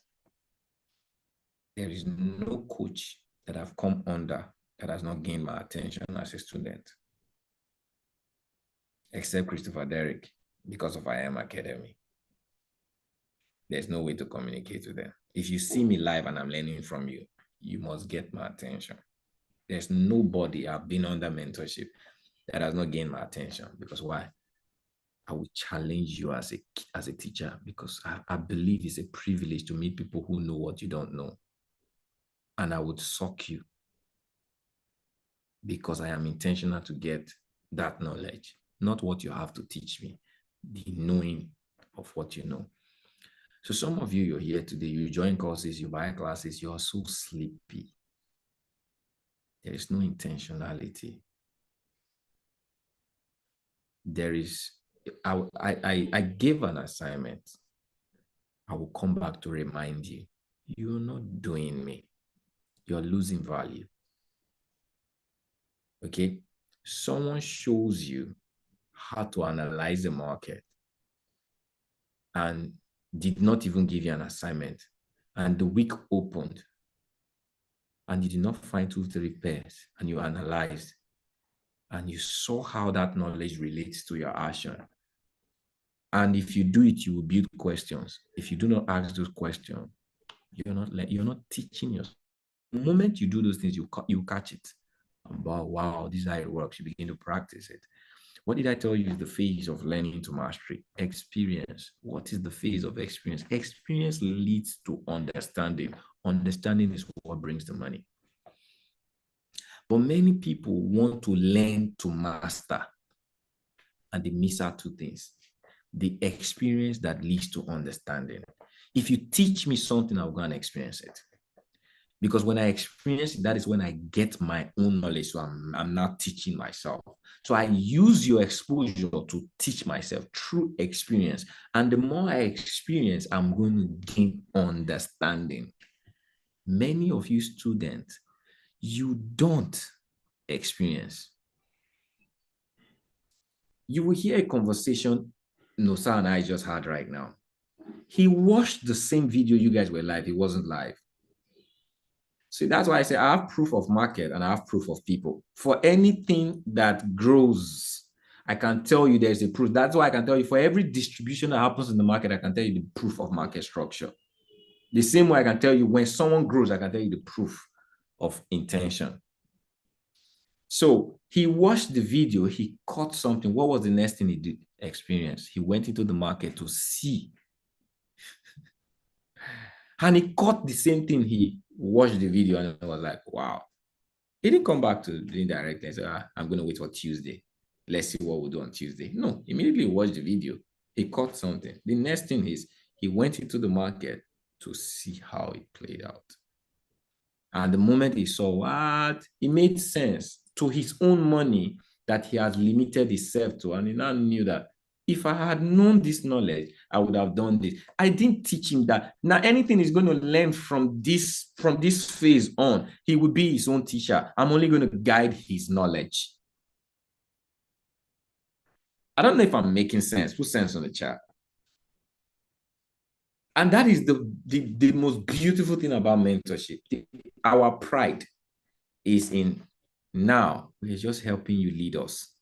There is no coach that I've come under that has not gained my attention as a student, except Christopher Derrick, because of I Am Academy. There's no way to communicate with them. If you see me live and I'm learning from you, you must get my attention. There's nobody I've been under mentorship that has not gained my attention. Because why? I will challenge you as a teacher, because I believe it's a privilege to meet people who know what you don't know. And I would suck you because I am intentional to get that knowledge, not what you have to teach me, the knowing of what you know. So some of you, you're here today, you join courses, you buy classes, you're so sleepy. There is no intentionality. There is, I gave an assignment. I will come back to remind you, you're not doing me. You're losing value. Okay? Someone shows you how to analyze the market and did not even give you an assignment. And the week opened and you did not find 2-3 pairs and you analyzed and you saw how that knowledge relates to your action. And if you do it, you will build questions. If you do not ask those questions, you're not teaching yourself. The moment you do those things, you catch it. About, wow, this is how it works. You begin to practice it. What did I tell you is the phase of learning to mastery? Experience. What is the phase of experience? Experience leads to understanding. Understanding is what brings the money. But many people want to learn to master, and they miss out two things. The experience that leads to understanding. If you teach me something, I'll go and experience it. Because when I experience it, that is when I get my own knowledge. So I'm not teaching myself. So I use your exposure to teach myself through experience. And the more I experience, I'm going to gain understanding. Many of you students, you don't experience. You will hear a conversation Nosa and I just had right now. He watched the same video you guys were live. He wasn't live. So that's why I say I have proof of market and I have proof of people. For anything that grows, I can tell you there's a proof. That's why I can tell you for every distribution that happens in the market, I can tell you the proof of market structure. The same way I can tell you when someone grows, I can tell you the proof of intention. So he watched the video, he caught something. What was the next thing he did experience? He went into the market to see. And he caught the same thing. He watched the video and was like, wow. He didn't come back to the indirect and say, I'm going to wait for Tuesday. Let's see what we'll do on Tuesday. No, immediately watched the video. He caught something. The next thing is he went into the market to see how it played out. And the moment he saw what, it made sense to his own money that he has limited himself to. And he now knew that if I had known this knowledge, I would have done this. I didn't teach him that. Now, anything he's going to learn from this phase on, he would be his own teacher. I'm only going to guide his knowledge. I don't know if I'm making sense. Put sense on the chat. And that is the most beautiful thing about mentorship. Our pride is in now we're just helping you lead us.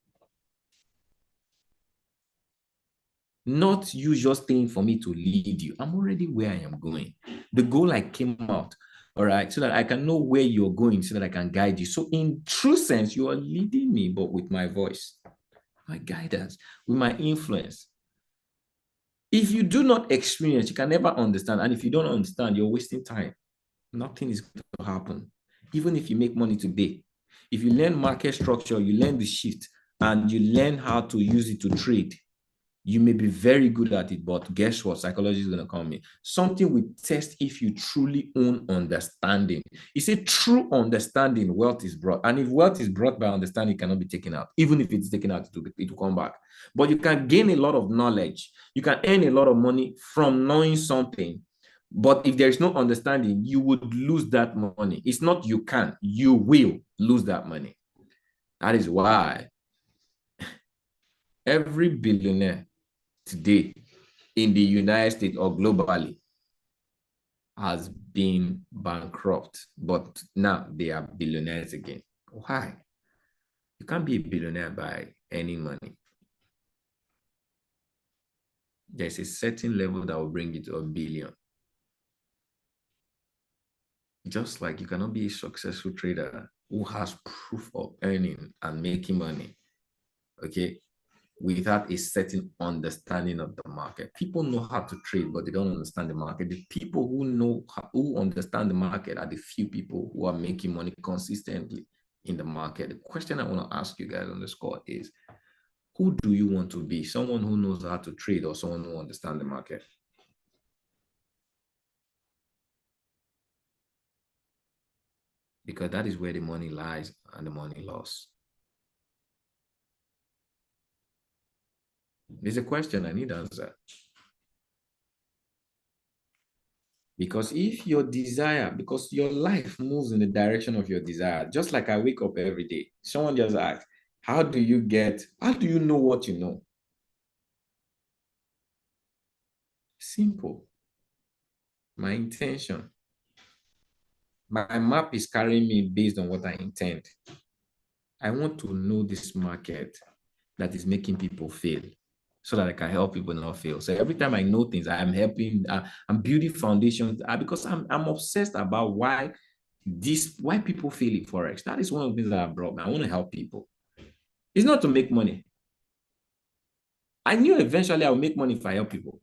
Not you just staying for me to lead you. I'm already where I am going. The goal I came out, all right, so that I can know where you're going, so that I can guide you. So in true sense, you are leading me, but with my voice, my guidance, with my influence. If you do not experience, you can never understand. And if you don't understand, you're wasting time. Nothing is going to happen. Even if you make money today, if you learn market structure, you learn the shift, and you learn how to use it to trade, you may be very good at it, but guess what? Psychology is going to come in. Something we test if you truly own understanding. It's a true understanding, wealth is brought. And if wealth is brought by understanding, it cannot be taken out. Even if it's taken out, it will come back. But you can gain a lot of knowledge. You can earn a lot of money from knowing something. But if there is no understanding, you would lose that money. It's not you can, you will lose that money. That is why every billionaire today in the United States or globally has been bankrupt, but now they are billionaires again. Why? You can't be a billionaire by earning money. There's a certain level that will bring you to a billion. Just like you cannot be a successful trader who has proof of earning and making money, okay, without a certain understanding of the market. People know how to trade, but they don't understand the market. The people who understand the market are the few people who are making money consistently in the market. The question I want to ask you guys on this call is, who do you want to be? Someone who knows how to trade or someone who understands the market? Because that is where the money lies and the money loss. There's a question I need to answer. Because if your desire, because your life moves in the direction of your desire, just like I wake up every day, someone just asked, how do you know what you know? Simple. My intention. My map is carrying me based on what I intend. I want to know this market that is making people fail so that I can help people not fail. So every time I know things, I'm helping, I'm building foundations because I'm obsessed about why people fail in Forex. That is one of the things that I brought me. I want to help people. It's not to make money. I knew eventually I would make money if I help people.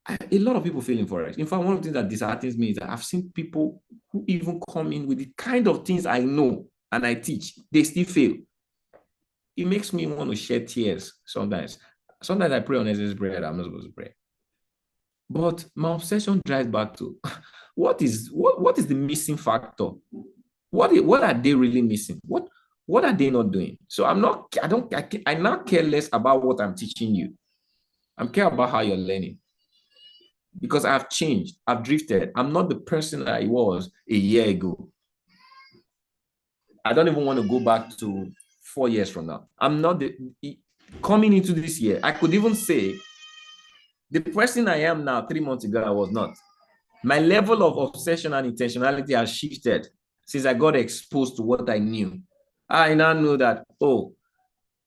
A lot of people fail in Forex. In fact, one of the things that disheartens me is that I've seen people who even come in with the kind of things I know and I teach, they still fail. It makes me want to shed tears sometimes. Sometimes I pray on unnecessary prayer that I'm not supposed to pray. But my obsession drives back to what is the missing factor? What are they really missing? What are they not doing? So I now care less about what I'm teaching you. I care about how you're learning. Because I've changed, I've drifted. I'm not the person I was a year ago. I don't even want to go back to 4 years from now. I'm not coming into this year. I could even say the person I am now 3 months ago, I was not. My level of obsession and intentionality has shifted since I got exposed to what I knew. I now know that,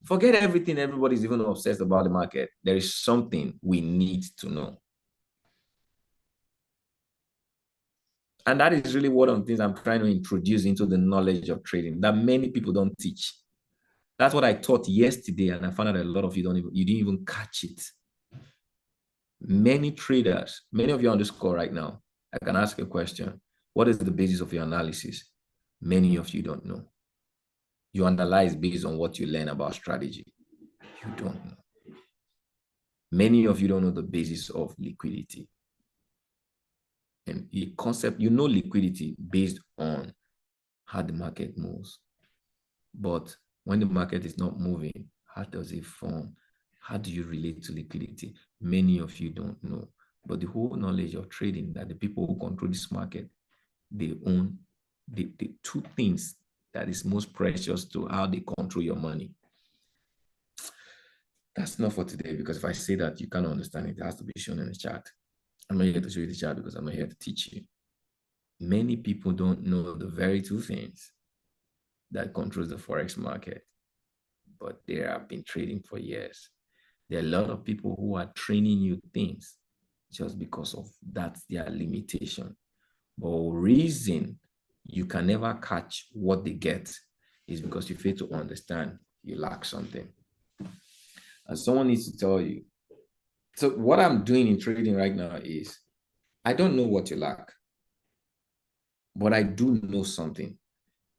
forget everything everybody's even obsessed about the market. There is something we need to know. And that is really one of the things I'm trying to introduce into the knowledge of trading that many people don't teach. That's what I taught yesterday, and I found out a lot of you didn't even catch it. Many traders, many of you on this call right now, I can ask a question. What is the basis of your analysis? Many of you don't know. You analyze based on what you learn about strategy. You don't know. Many of you don't know the basis of liquidity. And the concept, you know liquidity based on how the market moves. But when the market is not moving, how does it form? How do you relate to liquidity? Many of you don't know. But the whole knowledge of trading, that the people who control this market, they own the two things that is most precious to how they control your money. That's not for today, because if I say that you cannot understand it, it has to be shown in the chart. I'm not here to show you the chart because I'm not here to teach you. Many people don't know the very two things that controls the Forex market, but they have been trading for years. There are a lot of people who are training you things just because of that's their limitation. But reason you can never catch what they get is because you fail to understand you lack something. And someone needs to tell you. So what I'm doing in trading right now is, I don't know what you lack, but I do know something.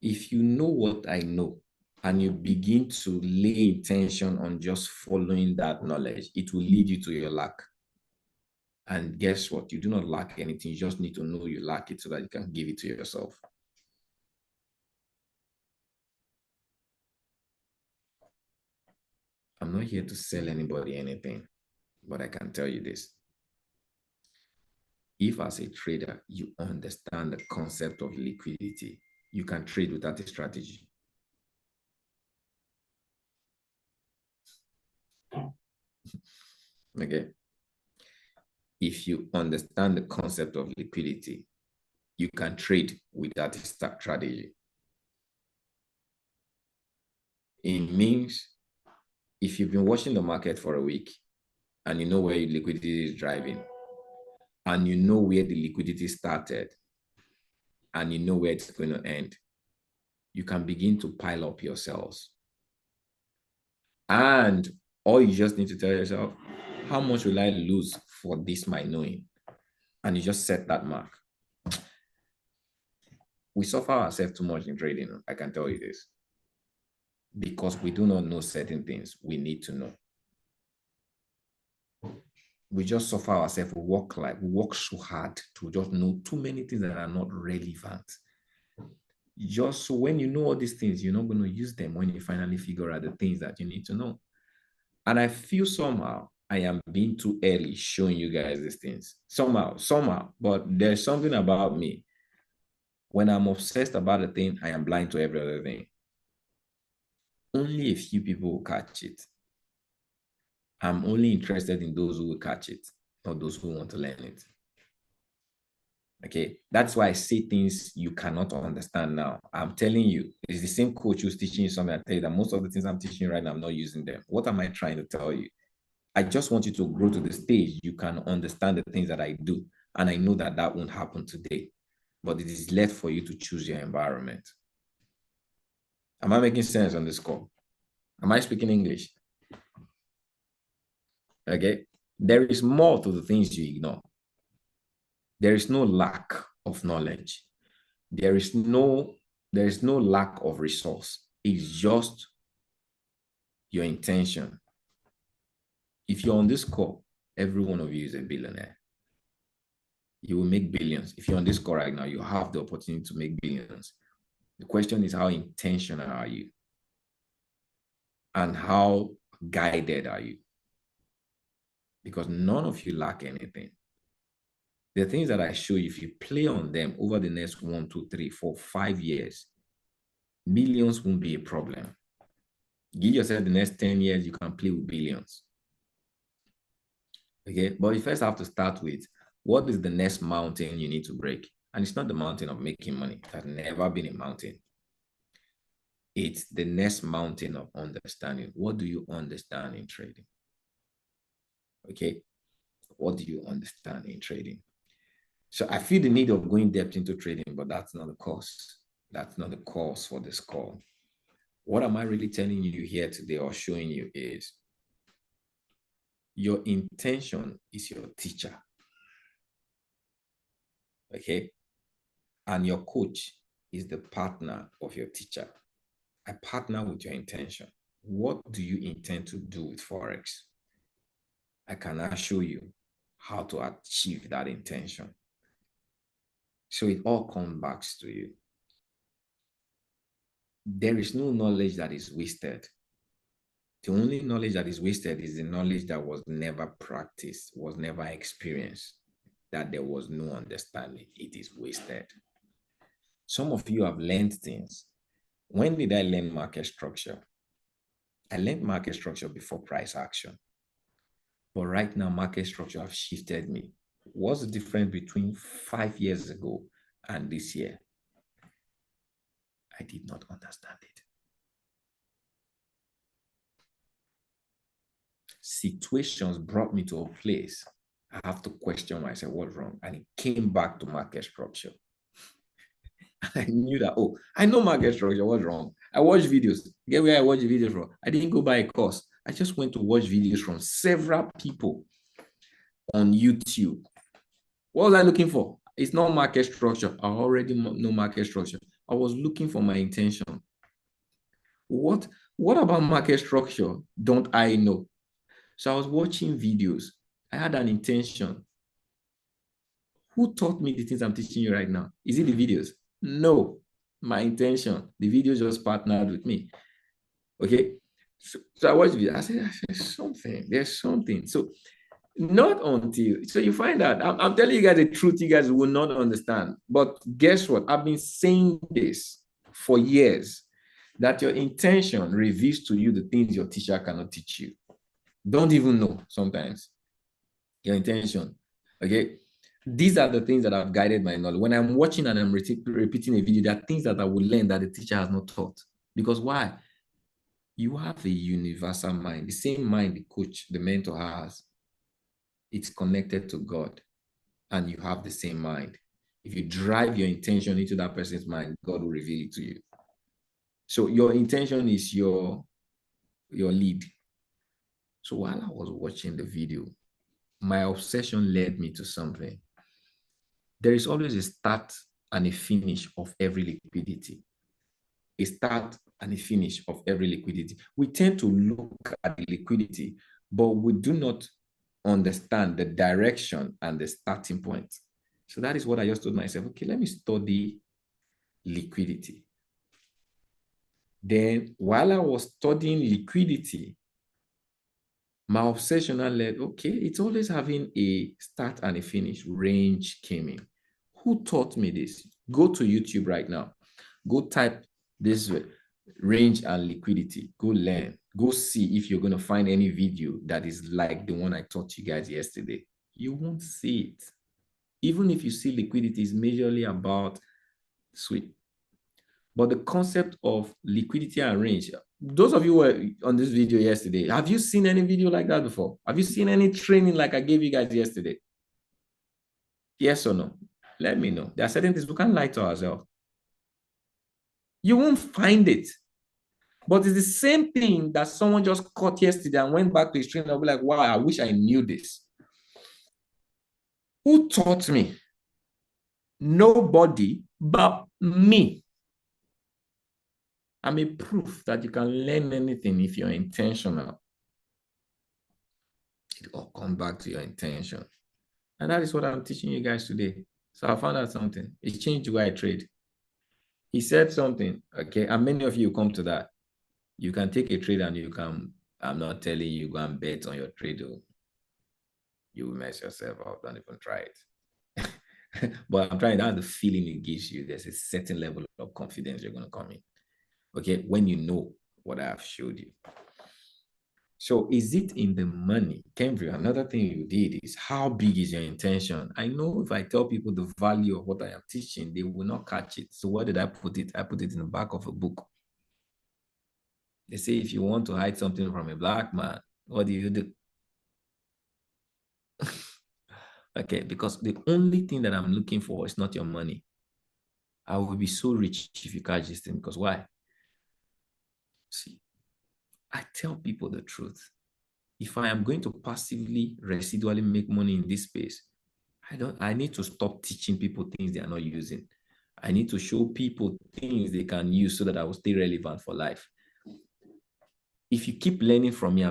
If you know what I know and you begin to lay intention on just following that knowledge, it will lead you to your lack. And guess what? You do not lack anything. You just need to know you lack it so that you can give it to yourself. I'm not here to sell anybody anything, but I can tell you this. If as a trader, you understand the concept of liquidity, you can trade without a strategy. Okay. If you understand the concept of liquidity, you can trade without a strategy. It means if you've been watching the market for a week and you know where your liquidity is driving, and you know where the liquidity started, and you know where it's going to end, you can begin to pile up your cells. And all you just need to tell yourself, how much will I lose for this, my knowing? And you just set that mark. We suffer ourselves too much in trading, I can tell you this. Because we do not know certain things we need to know. We just suffer ourselves. We work so hard to just know too many things that are not relevant. Just so when you know all these things, you're not going to use them when you finally figure out the things that you need to know. And I feel somehow I am being too early showing you guys these things. Somehow, but there's something about me. When I'm obsessed about a thing, I am blind to every other thing. Only a few people will catch it. I'm only interested in those who will catch it, not those who want to learn it. Okay, that's why I say things you cannot understand now. I'm telling you, it's the same coach who's teaching you something. I tell you that most of the things I'm teaching you right now, I'm not using them. What am I trying to tell you? I just want you to grow to the stage you can understand the things that I do. And I know that that won't happen today, but it is left for you to choose your environment. Am I making sense on this call? Am I speaking English? Okay. There is more to the things you ignore. There is no lack of knowledge. There is no lack of resource. It's just your intention. If you're on this call, every one of you is a billionaire. You will make billions. If you're on this call right now, you have the opportunity to make billions. The question is, how intentional are you? And how guided are you? Because none of you lack anything. The things that I show you, if you play on them over the next 1, 2, 3, 4, 5 years, millions won't be a problem. Give yourself the next 10 years, you can play with billions. Okay, but you first have to start with, what is the next mountain you need to break? And it's not the mountain of making money. It has never been a mountain. It's the next mountain of understanding. What do you understand in trading? Okay, what do you understand in trading? So I feel the need of going depth into trading, but that's not the course. That's not the course for this call. What am I really telling you here today or showing you is your intention is your teacher. Okay. And your coach is the partner of your teacher. I partner with your intention. What do you intend to do with Forex? I cannot show you how to achieve that intention. So it all comes back to you. There is no knowledge that is wasted. The only knowledge that is wasted is the knowledge that was never practiced, was never experienced, that there was no understanding. It is wasted. Some of you have learned things. When did I learn market structure? I learned market structure before price action. But right now, market structure have shifted me. What's the difference between 5 years ago and this year? I did not understand it. Situations brought me to a place I have to question myself, what's wrong? And it came back to market structure. I knew that, oh, I know market structure, what's wrong? I watch videos. Get where I watch the videos from? I didn't go buy a course. I just went to watch videos from several people on YouTube. What was I looking for? It's not market structure. I already know market structure. I was looking for my intention. What about market structure don't I know? So I was watching videos. I had an intention. Who taught me the things I'm teaching you right now? Is it the videos? No, my intention. The videos just partnered with me. Okay. So I watched the video. I said, there's something. So not until, so you find out, I'm telling you guys the truth, you guys will not understand. But guess what? I've been saying this for years, that your intention reveals to you the things your teacher cannot teach you. Don't even know sometimes. Your intention. Okay. These are the things that have guided my knowledge. When I'm watching and I'm repeating a video, there are things that I will learn that the teacher has not taught. Because why? You have a universal mind, the same mind the coach, the mentor has. It's connected to God, and you have the same mind. If you drive your intention into that person's mind, God will reveal it to you. So your intention is your lead. So while I was watching the video, my obsession led me to something. There is always a start and a finish of every liquidity. A start and a finish of every liquidity. We tend to look at the liquidity, but we do not understand the direction and the starting point. So that is what I just told myself, okay, let me study liquidity. Then while I was studying liquidity, my obsession led, okay, it's always having a start and a finish. Range came in. Who taught me this? Go to YouTube right now. Go type this range and liquidity. Go learn. Go see if you're going to find any video that is like the one I taught you guys yesterday. You won't see it. Even if you see liquidity is majorly about sweep. But the concept of liquidity and range, those of you who were on this video yesterday, have you seen any video like that before? Have you seen any training like I gave you guys yesterday? Yes or no? Let me know. There are certain things we can't lie to ourselves. You won't find it. But it's the same thing that someone just caught yesterday and went back to his training and be like, wow, I wish I knew this. Who taught me? Nobody but me. I'm a proof that you can learn anything if you're intentional. It all comes back to your intention. And that is what I'm teaching you guys today. So I found out something. It changed the way I trade. He said something, okay, and many of you come to that. You can take a trade and you can, I'm not telling you, go and bet on your trade. You will mess yourself up. Don't even try it. But I'm trying, that's the feeling it gives you. There's a certain level of confidence you're going to come in. Okay, when you know what I have showed you. So is it in the money? Kenville, another thing you did is how big is your intention? I know if I tell people the value of what I am teaching, they will not catch it. So where did I put it? I put it in the back of a book. They say if you want to hide something from a black man, what do you do? Okay, because the only thing that I'm looking for is not your money. I will be so rich if you catch this thing. Because why? See, I tell people the truth. If I am going to passively, residually make money in this space, I need to stop teaching people things they are not using. I need to show people things they can use so that I will stay relevant for life. If you keep learning from me,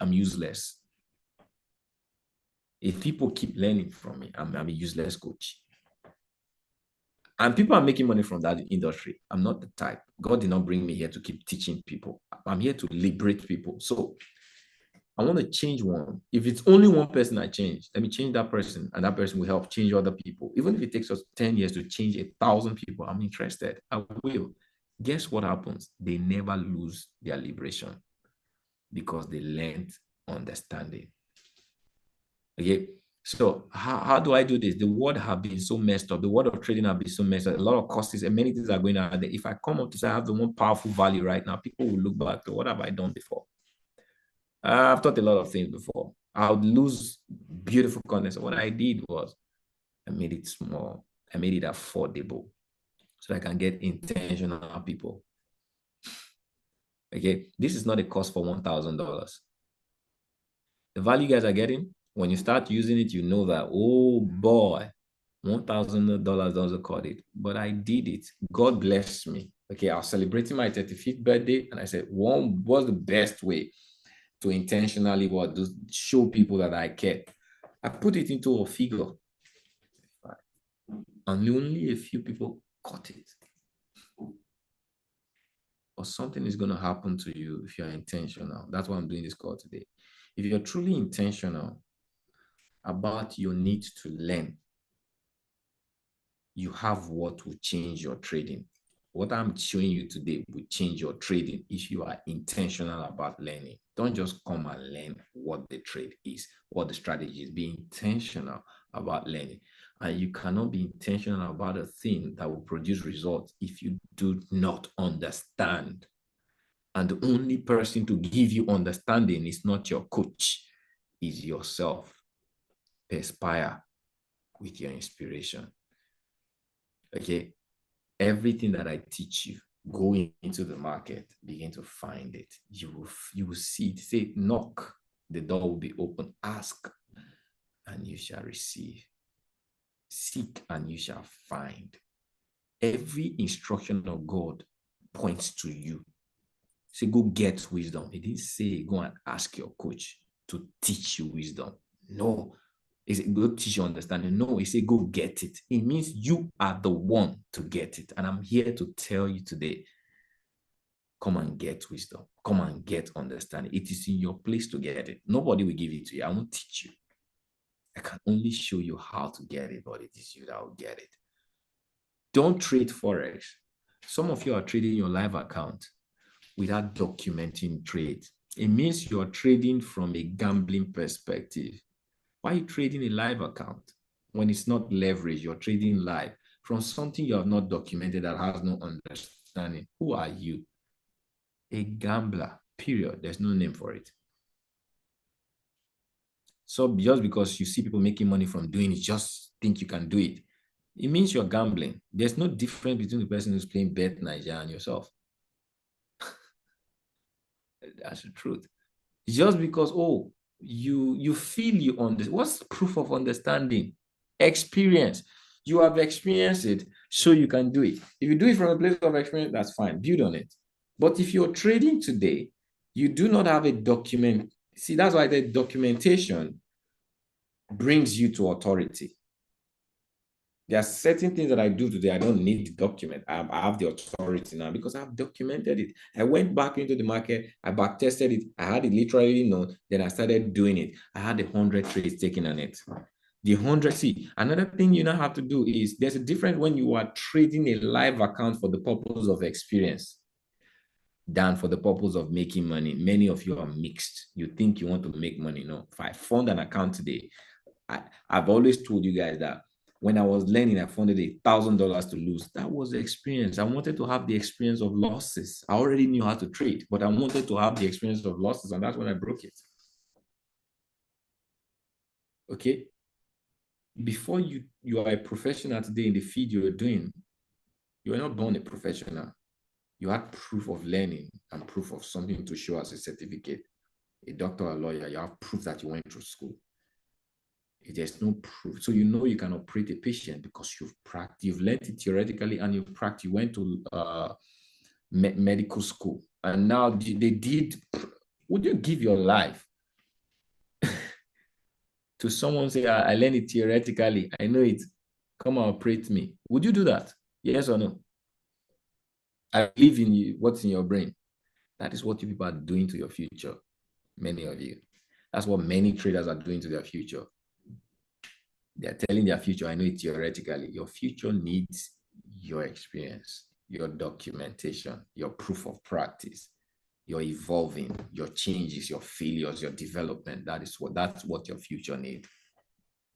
I'm useless. If people keep learning from me, I'm a useless coach. And people are making money from that industry. I'm not the type. God did not bring me here to keep teaching people. I'm here to liberate people. So I want to change one. If it's only one person I change, let me change that person, and that person will help change other people. Even if it takes us 10 years to change 1,000 people, I'm interested. I will. Guess what happens? They never lose their liberation because they learned understanding. Okay. So how do I do this? The world have been so messed up. The world of trading have been so messed up. A lot of costs and many things are going on there. If I come up to say I have the one powerful value right now, people will look back to what have I done before? I've taught a lot of things before. I would lose beautiful content. So what I did was I made it small. I made it affordable so I can get intentional people. Okay. This is not a cost for $1,000. The value you guys are getting, when you start using it, you know that, oh boy, $1,000 doesn't cut it. But I did it. God blessed me. Okay, I was celebrating my 35th birthday, and I said, what's the best way to intentionally show people that I care? I put it into a figure, and only a few people caught it. Or something is going to happen to you if you're intentional. That's why I'm doing this call today. If you're truly intentional about your need to learn, you have what will change your trading. What I'm showing you today will change your trading if you are intentional about learning. Don't just come and learn what the trade is, what the strategy is. Be intentional about learning. And you cannot be intentional about a thing that will produce results if you do not understand. And the only person to give you understanding is not your coach, is yourself. Perspire with your inspiration. Okay. Everything that I teach you, go into the market, begin to find it. You will see it. Say, knock, the door will be open. Ask, and you shall receive. Seek, and you shall find. Every instruction of God points to you. Say, go get wisdom. He didn't say, go and ask your coach to teach you wisdom. No. He said, go teach you understanding. No, he said, go get it. It means you are the one to get it. And I'm here to tell you today, come and get wisdom. Come and get understanding. It is in your place to get it. Nobody will give it to you. I won't teach you. I can only show you how to get it, but it is you that will get it. Don't trade Forex. Some of you are trading your live account without documenting trades. It means you're trading from a gambling perspective. Why are you trading a live account? When it's not leverage, you're trading live from something you have not documented that has no understanding. Who are you? A gambler, period. There's no name for it. So just because you see people making money from doing it, just think you can do it. It means you're gambling. There's no difference between the person who's playing Bet Nigeria and yourself. That's the truth. Just because, oh, you feel you understand. What's proof of understanding? Experience. You have experienced it, so you can do it. If you do it from a place of experience, that's fine. Build on it. But if you're trading today, you do not have a document. See, that's why the documentation brings you to authority. There are certain things that I do today. I don't need to document. I have the authority now because I've documented it. I went back into the market. I back tested it. I had it literally known. Then I started doing it. I had 100 trades taken on it. The 100. See, another thing you now have to do is there's a difference when you are trading a live account for the purpose of experience than for the purpose of making money. Many of you are mixed. You think you want to make money. No, if I fund an account today, I've always told you guys that when I was learning, I funded $1,000 to lose. That was the experience. I wanted to have the experience of losses. I already knew how to trade, but I wanted to have the experience of losses, and that's when I broke it. Okay. before you are a professional today in the field you're doing, you were not born a professional. You had proof of learning and proof of something to show as a certificate. A doctor or a lawyer, you have proof that you went through school. If there's no proof, so you know you can operate a patient because you've practiced, you've learned it theoretically, and you practiced. You went to medical school, and now they did. Would you give your life to someone say, I learned it theoretically, I know it, come and operate me? Would you do that? Yes or no? I believe in you, what's in your brain. That is what you people are doing to your future. Many of you. That's what many traders are doing to their future. They're telling their future, I know it theoretically. Your future needs your experience, your documentation, your proof of practice, your evolving, your changes, your failures, your development. That's what your future needs.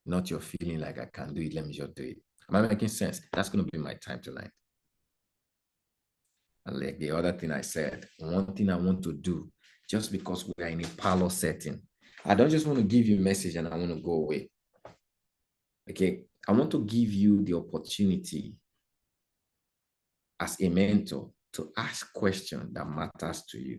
Not your feeling like I can do it, let me just do it. Am I making sense? That's going to be my time tonight. And like the other thing I said, one thing I want to do, just because we are in a parlor setting, I don't just want to give you a message and I want to go away. Okay, I want to give you the opportunity as a mentor to ask questions that matters to you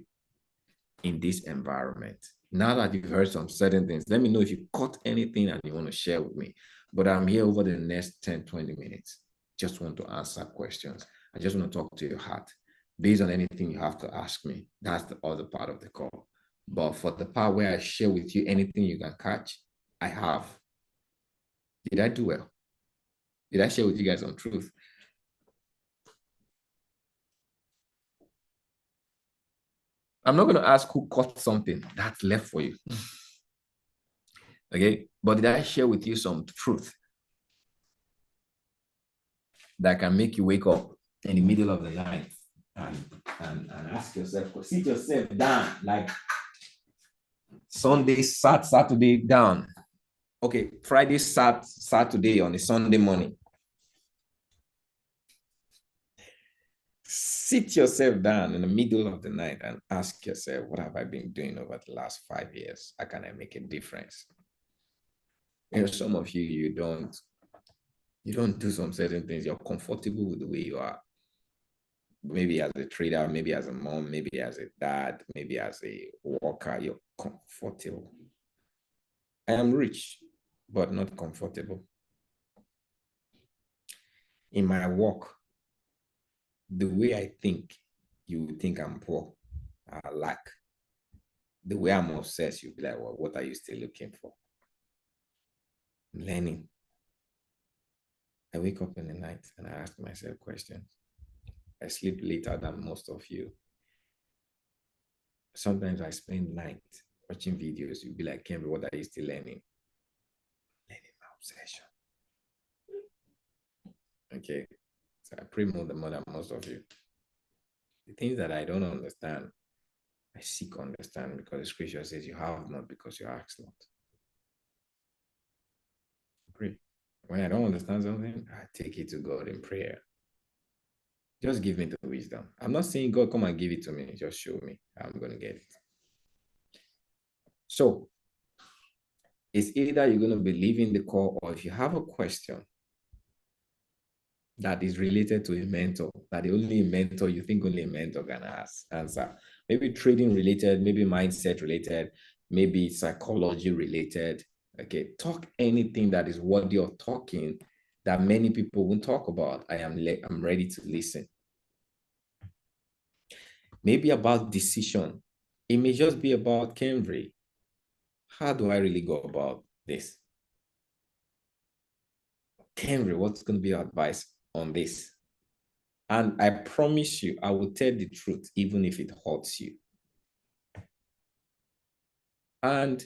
in this environment. Now that you've heard some certain things, let me know if you caught anything and you want to share with me. But I'm here over the next 10, 20 minutes. Just want to answer questions. I just want to talk to your heart. Based on anything you have to ask me, that's the other part of the call. But for the part where I share with you anything you can catch, I have. Did I do well? Did I share with you guys on truth? I'm not going to ask who caught something that's left for you. Okay. But did I share with you some truth that can make you wake up in the middle of the night and ask yourself, sit yourself down, like Sunday, Saturday down. Okay, Friday, Saturday on a Sunday morning. Sit yourself down in the middle of the night and ask yourself, what have I been doing over the last 5 years? How can I make a difference? You know, some of you, you don't do some certain things. You're comfortable with the way you are. Maybe as a trader, maybe as a mom, maybe as a dad, maybe as a worker, you're comfortable. I am rich, but not comfortable. In my work, the way I think, you would think I'm poor, I lack. The way I'm obsessed, you'll be like, well, what are you still looking for? Learning. I wake up in the night and I ask myself questions. I sleep later than most of you. Sometimes I spend night watching videos. You'll be like, Kenry, what are you still learning? Learning my obsession. Okay. So I pray more than most of you. The things that I don't understand, I seek understand because the scripture says you have not because you ask not. Pray. When I don't understand something, I take it to God in prayer. Just give me the wisdom. I'm not saying God come and give it to me. Just show me. I'm going to get it. So it's either you're going to believe in the call, or if you have a question that is related to a mentor, that the only mentor you think only a mentor can answer. Maybe trading related, maybe mindset related, maybe psychology related. Okay, talk anything that is worthy of talking that many people won't talk about. I'm ready to listen. Maybe about decision. It may just be about Kenry. How do I really go about this? Kenry, what's going to be your advice on this? And I promise you, I will tell the truth, even if it hurts you. And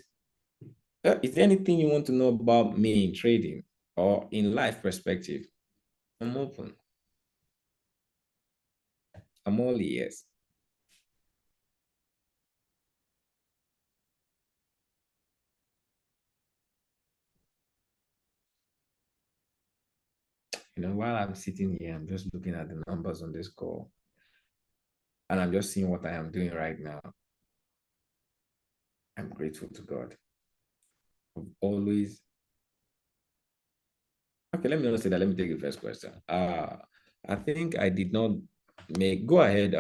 is there anything you want to know about me in trading or in life perspective? I'm open. I'm all ears. You know, while I'm sitting here, I'm just looking at the numbers on this call. And I'm just seeing what I am doing right now. I'm grateful to God. I've always Okay, let me not say that. Let me take the first question. I think I did not make. Go ahead.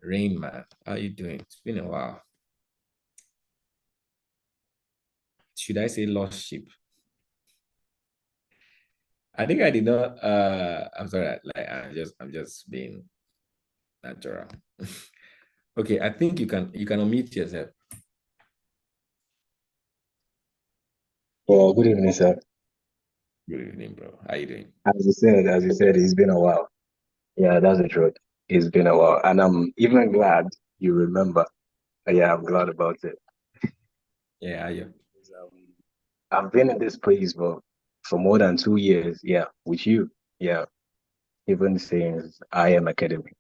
Rain Man, how you doing? It's been a while. Should I say lost sheep? I think I did not. I'm sorry. Like I'm just being natural. Okay, I think you can unmute yourself. Well, good evening, sir. Good evening, bro. How you doing? As you said, it's been a while. Yeah, that's the truth. It's been a while, and I'm even glad you remember. Yeah, I'm glad about it. Yeah, how you? Um, I've been in this place for more than 2 years. Yeah, with you. Yeah, even since I am Academy.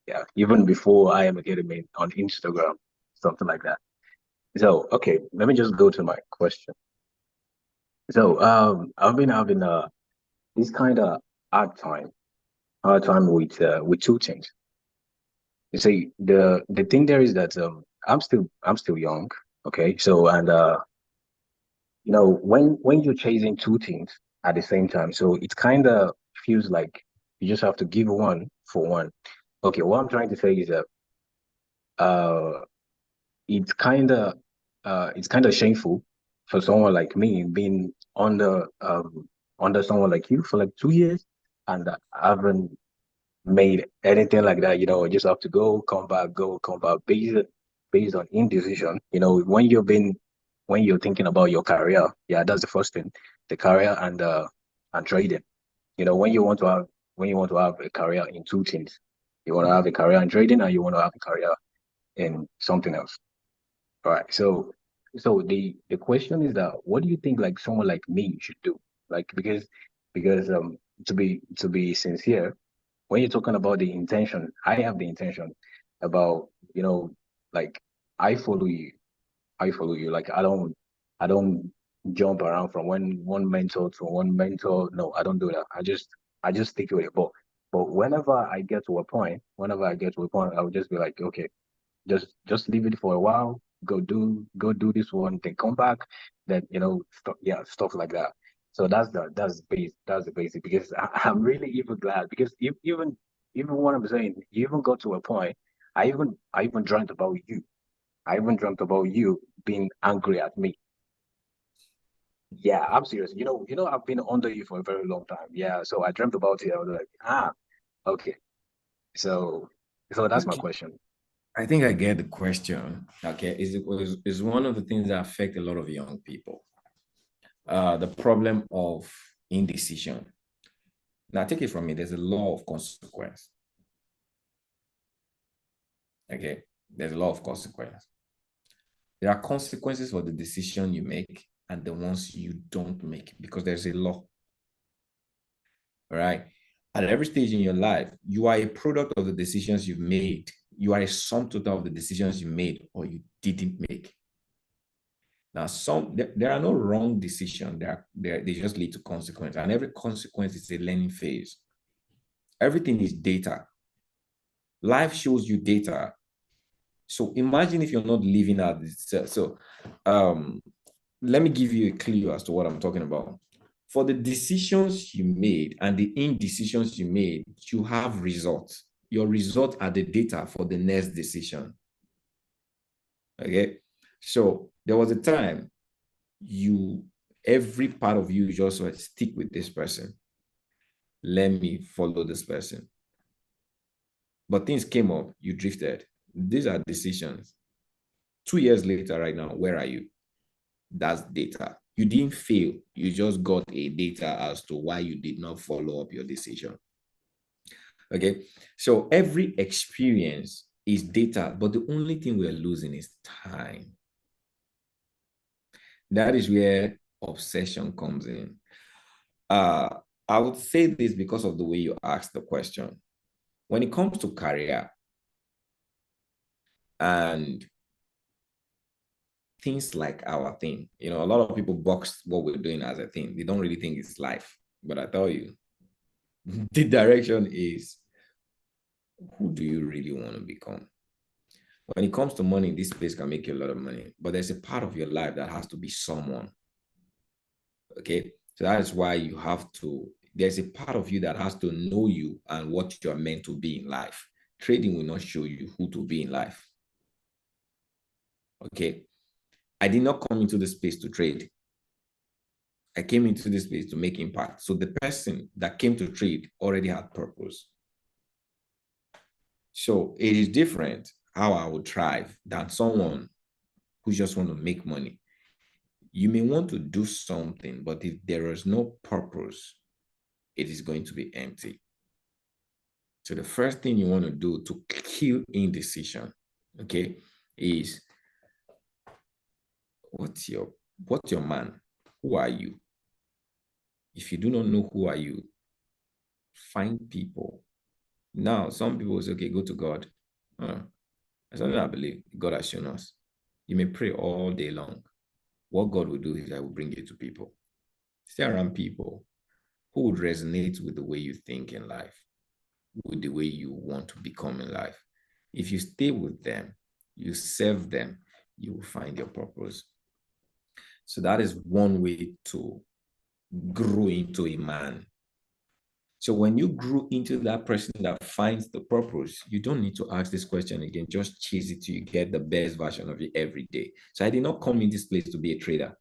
Yeah, even before I am Academy on Instagram, something like that. So, okay, let me just go to my question. So, I've been having this kind of hard time with two things. You see, the thing there is that I'm still young, okay? So and when you're chasing two things at the same time, so it kind of feels like you just have to give one for one. Okay, what I'm trying to say is that uh it's kind of it's kind of shameful for someone like me being under someone like you for like 2 years and I haven't made anything like that. You just have to go, come back based on indecision. When you're thinking about your career, yeah, that's the first thing. The career and trading. When you want to have a career in two things. You want to have a career in trading and you want to have a career in something else. All right. So the question is that what do you think like someone like me should do? Like because to be sincere, when you're talking about the intention, I have the intention about, like I follow you. I follow you. Like I don't jump around from one mentor to one mentor. No, I don't do that. I just stick with it. But whenever I get to a point, I would just be like, okay, just leave it for a while, go do this one, then come back, then stuff like that. So that's the basic because I'm really even glad because even what I'm saying, you even got to a point. I even dreamt about you. I even dreamt about you being angry at me. Yeah, I'm serious. I've been under you for a very long time. Yeah, so I dreamt about it. I was like, okay. So so that's my Okay. question. I think I get the question. Okay, is one of the things that affect a lot of young people. The problem of indecision. Now, take it from me. There's a law of consequence. Okay, there's a law of consequence. There are consequences for the decision you make and the ones you don't make because there's a law. All right. At every stage in your life, you are a product of the decisions you've made. You are a sum total of the decisions you made or you didn't make. Now, there are no wrong decisions. They just lead to consequence, and every consequence is a learning phase. Everything is data. Life shows you data. So imagine if you're not living out this. Um, let me give you a clue as to what I'm talking about. For the decisions you made and the indecisions you made, you have results. Your results are the data for the next decision. Okay. So there was a time every part of you just went, stick with this person. Let me follow this person. But things came up, you drifted. These are decisions. 2 years later, right now, where are you? That's data. You didn't fail. You just got a data as to why you did not follow up your decision. Okay. So every experience is data, but the only thing we're losing is time. That is where obsession comes in. Uh, I would say this because of the way you asked the question. When it comes to career and things like our thing, a lot of people box what we're doing as a thing. They don't really think it's life. But I tell you, the direction is who do you really want to become? When it comes to money, this place can make you a lot of money, but there's a part of your life that has to be someone. Okay. So that is why you have to, there's a part of you that has to know you and what you're meant to be in life. Trading will not show you who to be in life. Okay. I did not come into the space to trade. I came into this space to make impact. So the person that came to trade already had purpose. So it is different how I would thrive than someone who just want to make money. You may want to do something, but if there is no purpose, it is going to be empty. So the first thing you want to do to kill indecision, okay, is what's your man? Who are you? If you do not know who are you, find people. Now, some people say, okay, go to God. That's something I believe God has shown us. You may pray all day long. What God will do is I will bring you to people. Stay around people who would resonate with the way you think in life, with the way you want to become in life. If you stay with them, you serve them, you will find your purpose. So that is one way to grow into a man. So when you grow into that person that finds the purpose, you don't need to ask this question again. Just chase it till you get the best version of it every day. So I did not come in this place to be a trader.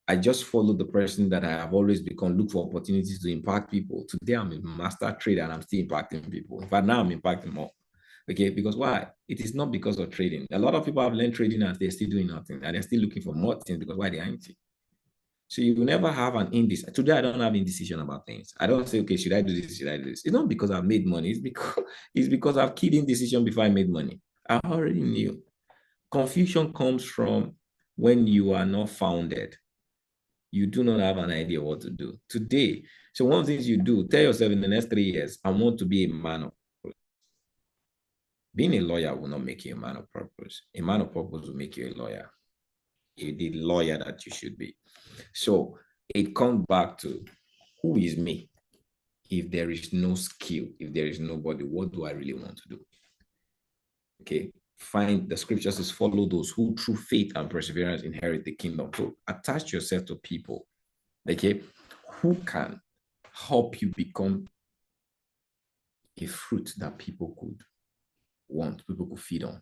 I just followed the person that I have always become, look for opportunities to impact people. Today, I'm a master trader and I'm still impacting people. In fact, now I'm impacting more. Okay, because why? It is not because of trading. A lot of people have learned trading and they're still doing nothing and they're still looking for more things because why? They're empty. So you will never have an indecision. Today, I don't have indecision about things. I don't say, okay, should I do this? Should I do this? It's not because I've made money. It's because I've killed indecision before I made money. I already knew. Confusion comes from when you are not founded. You do not have an idea what to do today. So one of the things you do, tell yourself in the next 3 years, I want to be a man of purpose. Being a lawyer will not make you a man of purpose. A man of purpose will make you a lawyer. The lawyer that you should be. So it comes back to who is me? If there is no skill, if there is nobody, what do I really want to do? Okay. Find the scriptures is follow those who through faith and perseverance inherit the kingdom. So attach yourself to people, okay, who can help you become a fruit that people could want, people could feed on.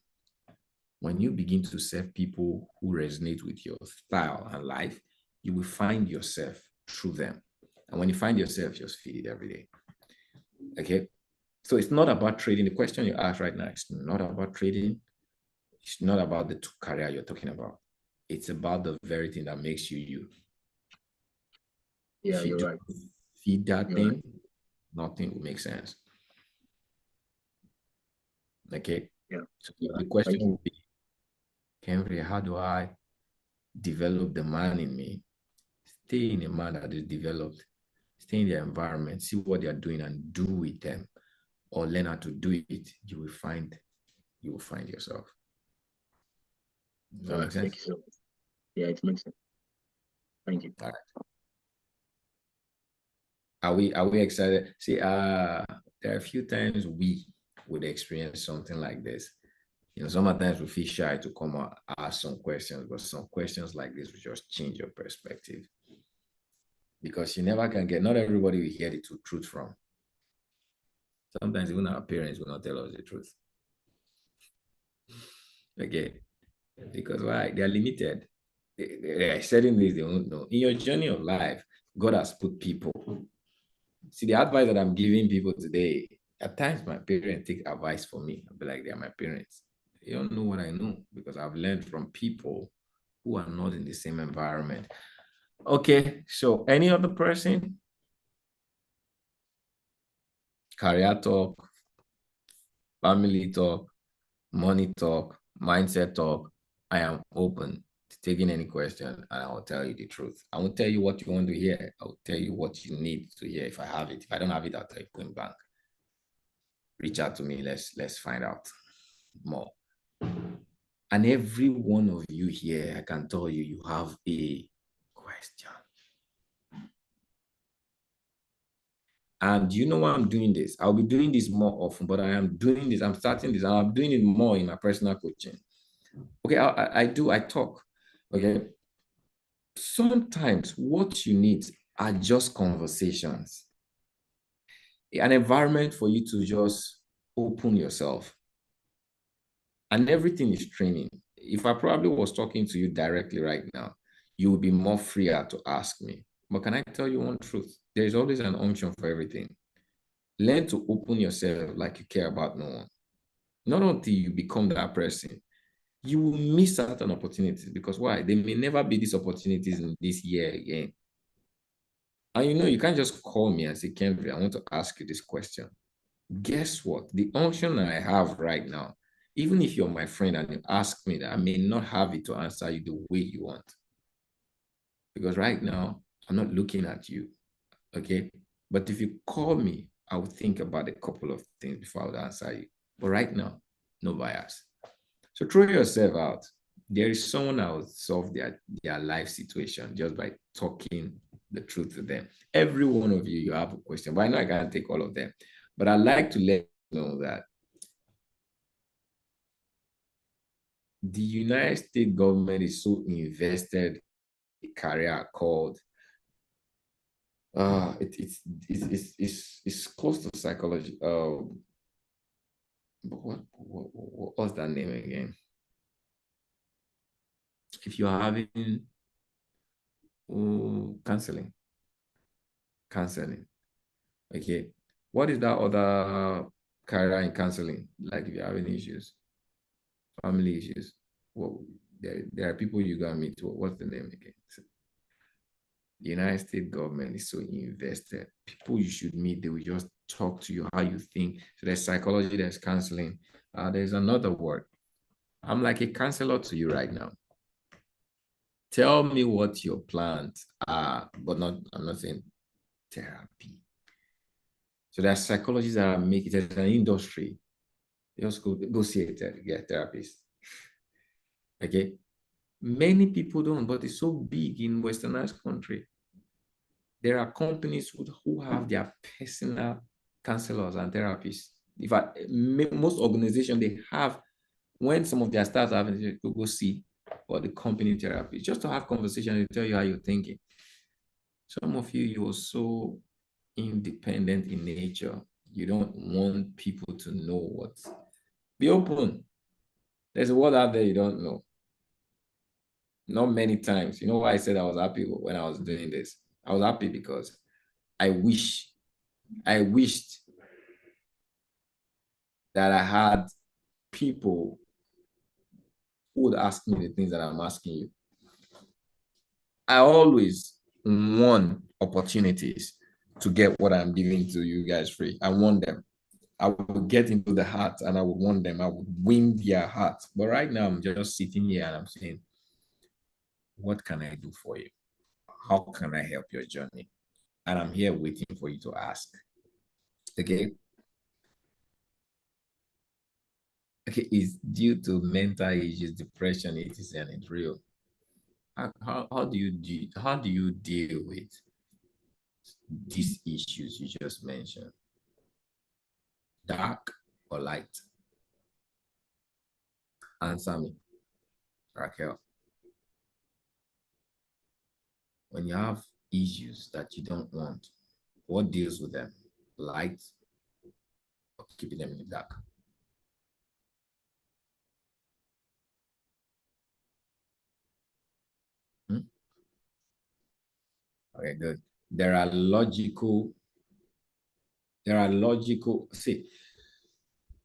When you begin to serve people who resonate with your style and life, you will find yourself through them. And when you find yourself, just feed it every day. Okay. So it's not about trading. The question you ask right now is not about trading. It's not about the career you're talking about. It's about the very thing that makes you you. Yeah, if you you're right. feed that You're thing, right. nothing will make sense. Okay. Yeah. So Yeah. the question would be, Henry, how do I develop the man in me? Stay in a man that is developed. Stay in their environment, see what they are doing and do with them, or learn how to do it. You will find yourself. Does that make sense? Thank you so much. Yeah, it makes sense. Thank you. All right. Are we excited? See, there are a few times we would experience something like this. You know, sometimes we feel shy to come out, ask some questions, but some questions like this will just change your perspective. Because you never can get, not everybody will hear the truth from. Sometimes even our parents will not tell us the truth. Okay. Because why? They are limited. They are setting this, they don't know. In your journey of life, God has put people. See, the advice that I'm giving people today, at times my parents take advice for me. I'll be like, they're my parents. They don't know what I know because I've learned from people who are not in the same environment. Okay, so any other person? Career talk, family talk, money talk, mindset talk. I am open to taking any question and I will tell you the truth. I won't tell you what you want to hear. I will tell you what you need to hear if I have it. If I don't have it, I'll tell you point blank. Reach out to me. Let's find out more. And every one of you here, I can tell you, you have a question. And you know why I'm doing this? I'll be doing this more often, but I am doing this. I'm starting this, and I'm doing it more in my personal coaching. Okay, I talk. Okay. Sometimes what you need are just conversations, an environment for you to just open yourself. And everything is training. If I probably was talking to you directly right now, you would be more freer to ask me. But can I tell you one truth? There is always an unction for everything. Learn to open yourself like you care about no one. Not until you become that person, you will miss certain opportunities, because why? There may never be these opportunities in this year again. And you can't just call me and say, Kenry, I want to ask you this question. Guess what? The unction I have right now, even if you're my friend and you ask me that, I may not have it to answer you the way you want. Because right now, I'm not looking at you, okay? But if you call me, I will think about a couple of things before I would answer you. But right now, no bias. So throw yourself out. There is someone that will solve their life situation just by talking the truth to them. Every one of you have a question, but I know I can't take all of them. But I'd like to let you know that the United States government is so invested in a career called it's close to psychology. But what's that name again? If you're having counseling, okay. What is that other career in counseling? Like if you're having issues, family issues. Well, there are people you gotta meet. What's the name again? The United States government is so invested. People you should meet, they will just talk to you how you think. So there's psychology, there's counseling. There's another word. I'm like a counselor to you right now. Tell me what your plans are, but I'm not saying therapy. So there's psychologists that are making it as an industry. Just go see a therapist. Okay. Many people don't, but it's so big in westernized country. There are companies who have their personal counselors and therapists. In fact, most organizations, they have, when some of their staff have to go see or the company therapist, just to have conversation and tell you how you're thinking. Some of you are so independent in nature. You don't want people to know what. Be open. There's a word out there you don't know. Not many times. You know why I said I was happy when I was doing this? I was happy because I wished that I had people who would ask me the things that I'm asking you. I always want opportunities to get what I'm giving to you guys free. I want them. I would get into the heart and I would want them. I would win their heart. But right now, I'm just sitting here and I'm saying, what can I do for you? How can I help your journey? And I'm here waiting for you to ask. Okay. Okay, it's due to mental issues, depression, it is, and it's real. How do you deal with these issues you just mentioned? Dark or light? Answer me, Raquel. When you have issues that you don't want, what deals with them? Light or keeping them in the dark? Hmm? Okay, good. There are logical, see,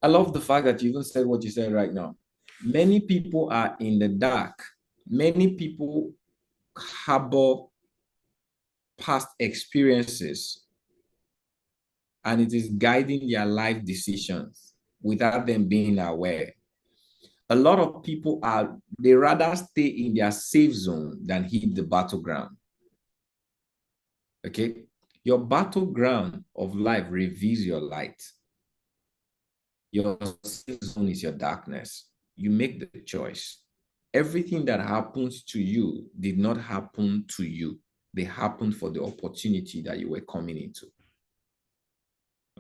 I love the fact that you even said what you said right now. Many people are in the dark. Many people harbor past experiences and it is guiding their life decisions without them being aware. A lot of people they rather stay in their safe zone than hit the battleground. Okay? Your battleground of life reveals your light. Your safe zone is your darkness. You make the choice. Everything that happens to you did not happen to you. They happened for the opportunity that you were coming into.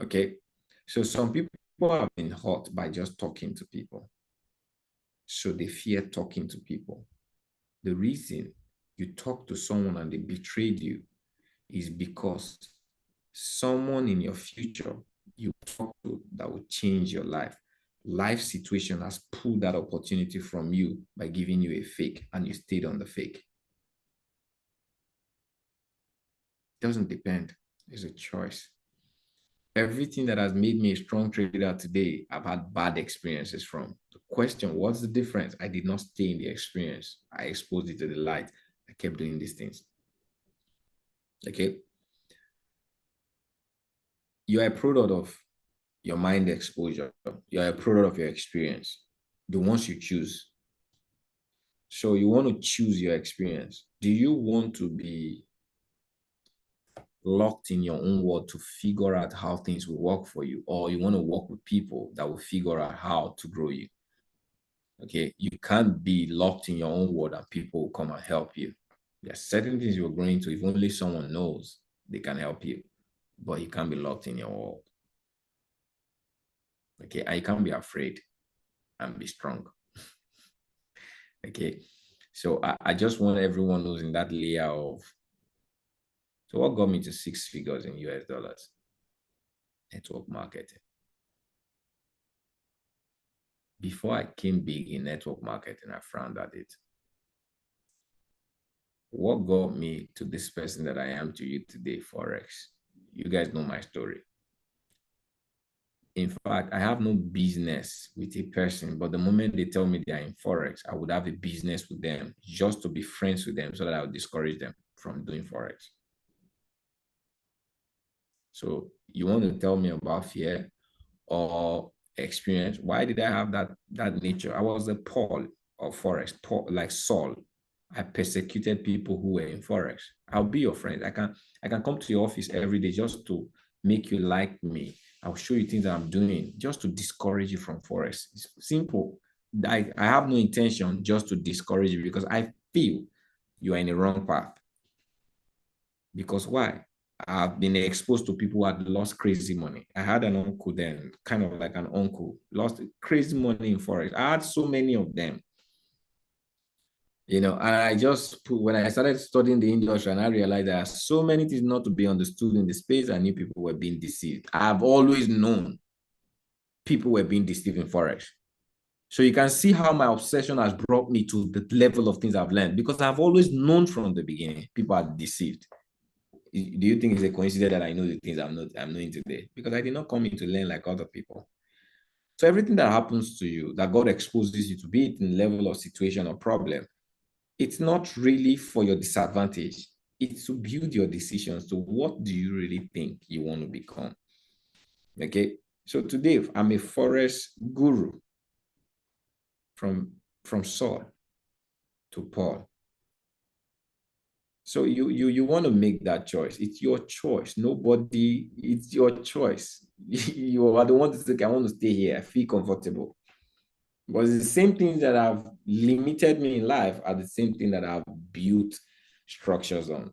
Okay? So some people have been hurt by just talking to people. So they fear talking to people. The reason you talk to someone and they betrayed you, is because someone in your future you talk to that will change your life. Life situation has pulled that opportunity from you by giving you a fake, and you stayed on the fake. It doesn't depend. It's a choice. Everything that has made me a strong trader today, I've had bad experiences from. The question, what's the difference? I did not stay in the experience. I exposed it to the light. I kept doing these things. Okay. You're a product of your mind exposure. You're a product of your experience, the ones you choose. So you want to choose your experience. Do you want to be locked in your own world to figure out how things will work for you, or you want to work with people that will figure out how to grow you? Okay, you can't be locked in your own world and people will come and help you. There are certain things you're going to, if only someone knows, they can help you, but you can't be locked in your world. Okay, and you can't be afraid and be strong. Okay, so I just want everyone who's in that layer of, so what got me to 6 figures in US dollars? Network marketing. Before I came big in network marketing, I frowned at it. What got me to this person that I am to you today, Forex? You guys know my story. In fact, I have no business with a person, but the moment they tell me they are in Forex, I would have a business with them just to be friends with them so that I would discourage them from doing Forex. So you want to tell me about fear or experience? Why did I have that nature? I was a Paul of Forex, Paul, like Saul. I persecuted people who were in Forex. I'll be your friend. I can come to your office every day just to make you like me. I'll show you things I'm doing just to discourage you from Forex. It's simple. I have no intention just to discourage you because I feel you are in the wrong path. Because why? I've been exposed to people who had lost crazy money. I had an uncle then, kind of like an uncle, lost crazy money in Forex. I had so many of them. And I just put, when I started studying the industry and I realized there are so many things not to be understood in the space, I knew people were being deceived. I've always known people were being deceived in Forex. So you can see how my obsession has brought me to the level of things I've learned, because I've always known from the beginning people are deceived. Do you think it's a coincidence that I know the things I'm knowing today? Because I did not come in to learn like other people. So everything that happens to you, that God exposes you to, be it in level of situation or problem, it's not really for your disadvantage. It's to build your decisions to what do you really think you want to become. Okay. So today I'm a Forex guru from Saul to Paul. So you want to make that choice. It's your choice. It's your choice. You are the one to say, I want to stay here. I feel comfortable. But it's the same things that have limited me in life are the same thing that I've built structures on.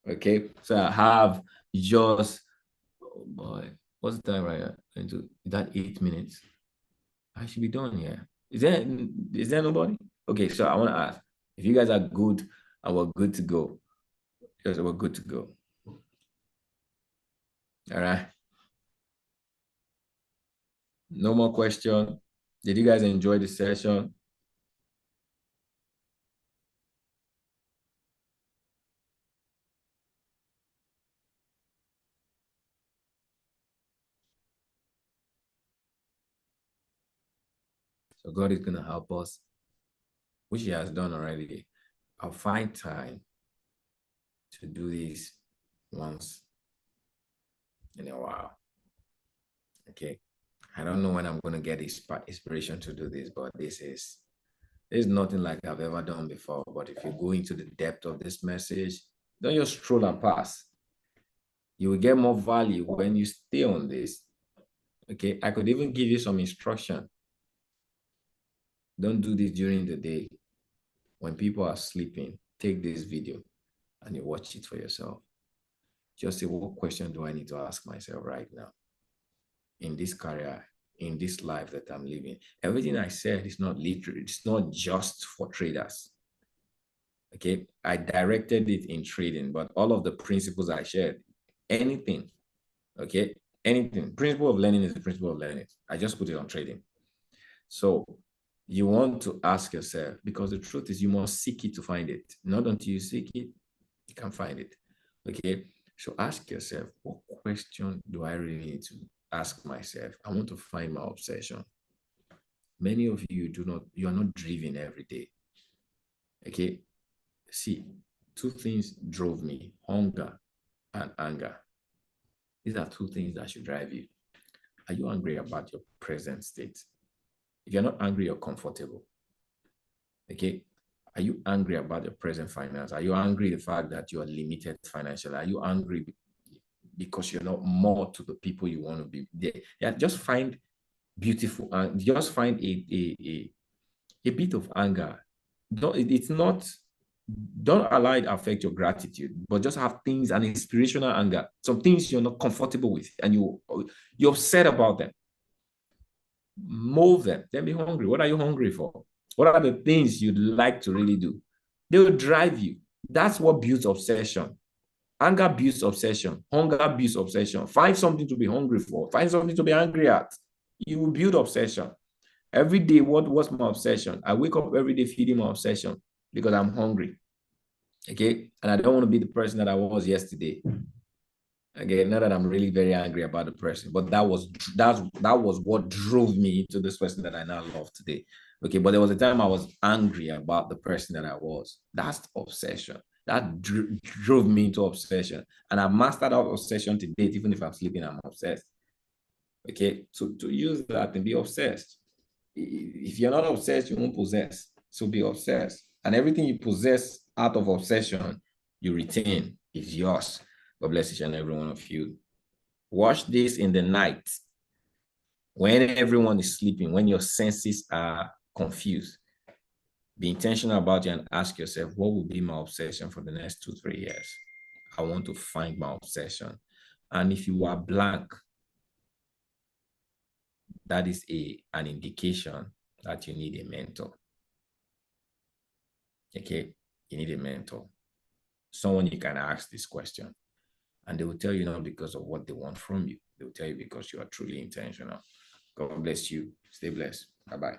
Okay. So I have just, oh boy, what's the time right now? Is that 8 minutes? I should be done here. Is there nobody? Okay, so I want to ask if you guys are good and we're good to go. Because we're good to go. All right. No more question. Did you guys enjoy the session? So God is going to help us, which He has done already. I'll find time to do this once in a while. Okay. I don't know when I'm going to get inspiration to do this, but there's nothing like I've ever done before. But if you go into the depth of this message, don't just stroll and pass. You will get more value when you stay on this. Okay. I could even give you some instruction. Don't do this during the day. When people are sleeping, take this video and you watch it for yourself. Just say, what question do I need to ask myself right now in this career, in this life that I'm living? Everything I said is not literally, it's not just for traders. Okay, I directed it in trading, but all of the principles I shared, anything, okay, anything. Principle of learning is the principle of learning. I just put it on trading. So you want to ask yourself, because the truth is you must seek it to find it. Not until you seek it, you can find it. Okay. So ask yourself, what question do I really need to ask myself? I want to find my obsession. Many of you you are not driven every day. Okay. See, two things drove me: hunger and anger. These are two things that should drive you. Are you angry about your present state? If you're not angry, you're comfortable. Okay. Are you angry about your present finance? Are you angry the fact that you are limited financially? Are you angry because you're not more to the people you want to be? Yeah, just find beautiful and just find a bit of anger. It's not, don't allow it affect your gratitude, but just have things, an inspirational anger, some things you're not comfortable with, and you're upset about them. Move them, then be hungry. What are you hungry for? What are the things you'd like to really do? They will drive you. That's what builds obsession. Anger builds obsession. Hunger builds obsession. Find something to be hungry for. Find something to be angry at. You will build obsession. Every day, what's my obsession? I wake up every day feeding my obsession because I'm hungry. Okay. And I don't want to be the person that I was yesterday. Again, not that I'm really very angry about the person, but that was what drove me into this person that I now love today. Okay, but there was a time I was angry about the person that I was. That's obsession. That drove me into obsession, and I've mastered that obsession to date. Even if I'm sleeping, I'm obsessed. Okay, so to use that and be obsessed. If you're not obsessed, you won't possess. So be obsessed, and everything you possess out of obsession, you retain. Is yours. God bless each and every one of you. Watch this in the night when everyone is sleeping, when your senses are confused. Be intentional about it and ask yourself, what will be my obsession for the next 2-3 years? I want to find my obsession. And if you are blank, that is an indication that you need a mentor. Okay, you need a mentor. Someone you can ask this question. And they will tell you not because of what they want from you. They will tell you because you are truly intentional. God bless you. Stay blessed. Bye-bye.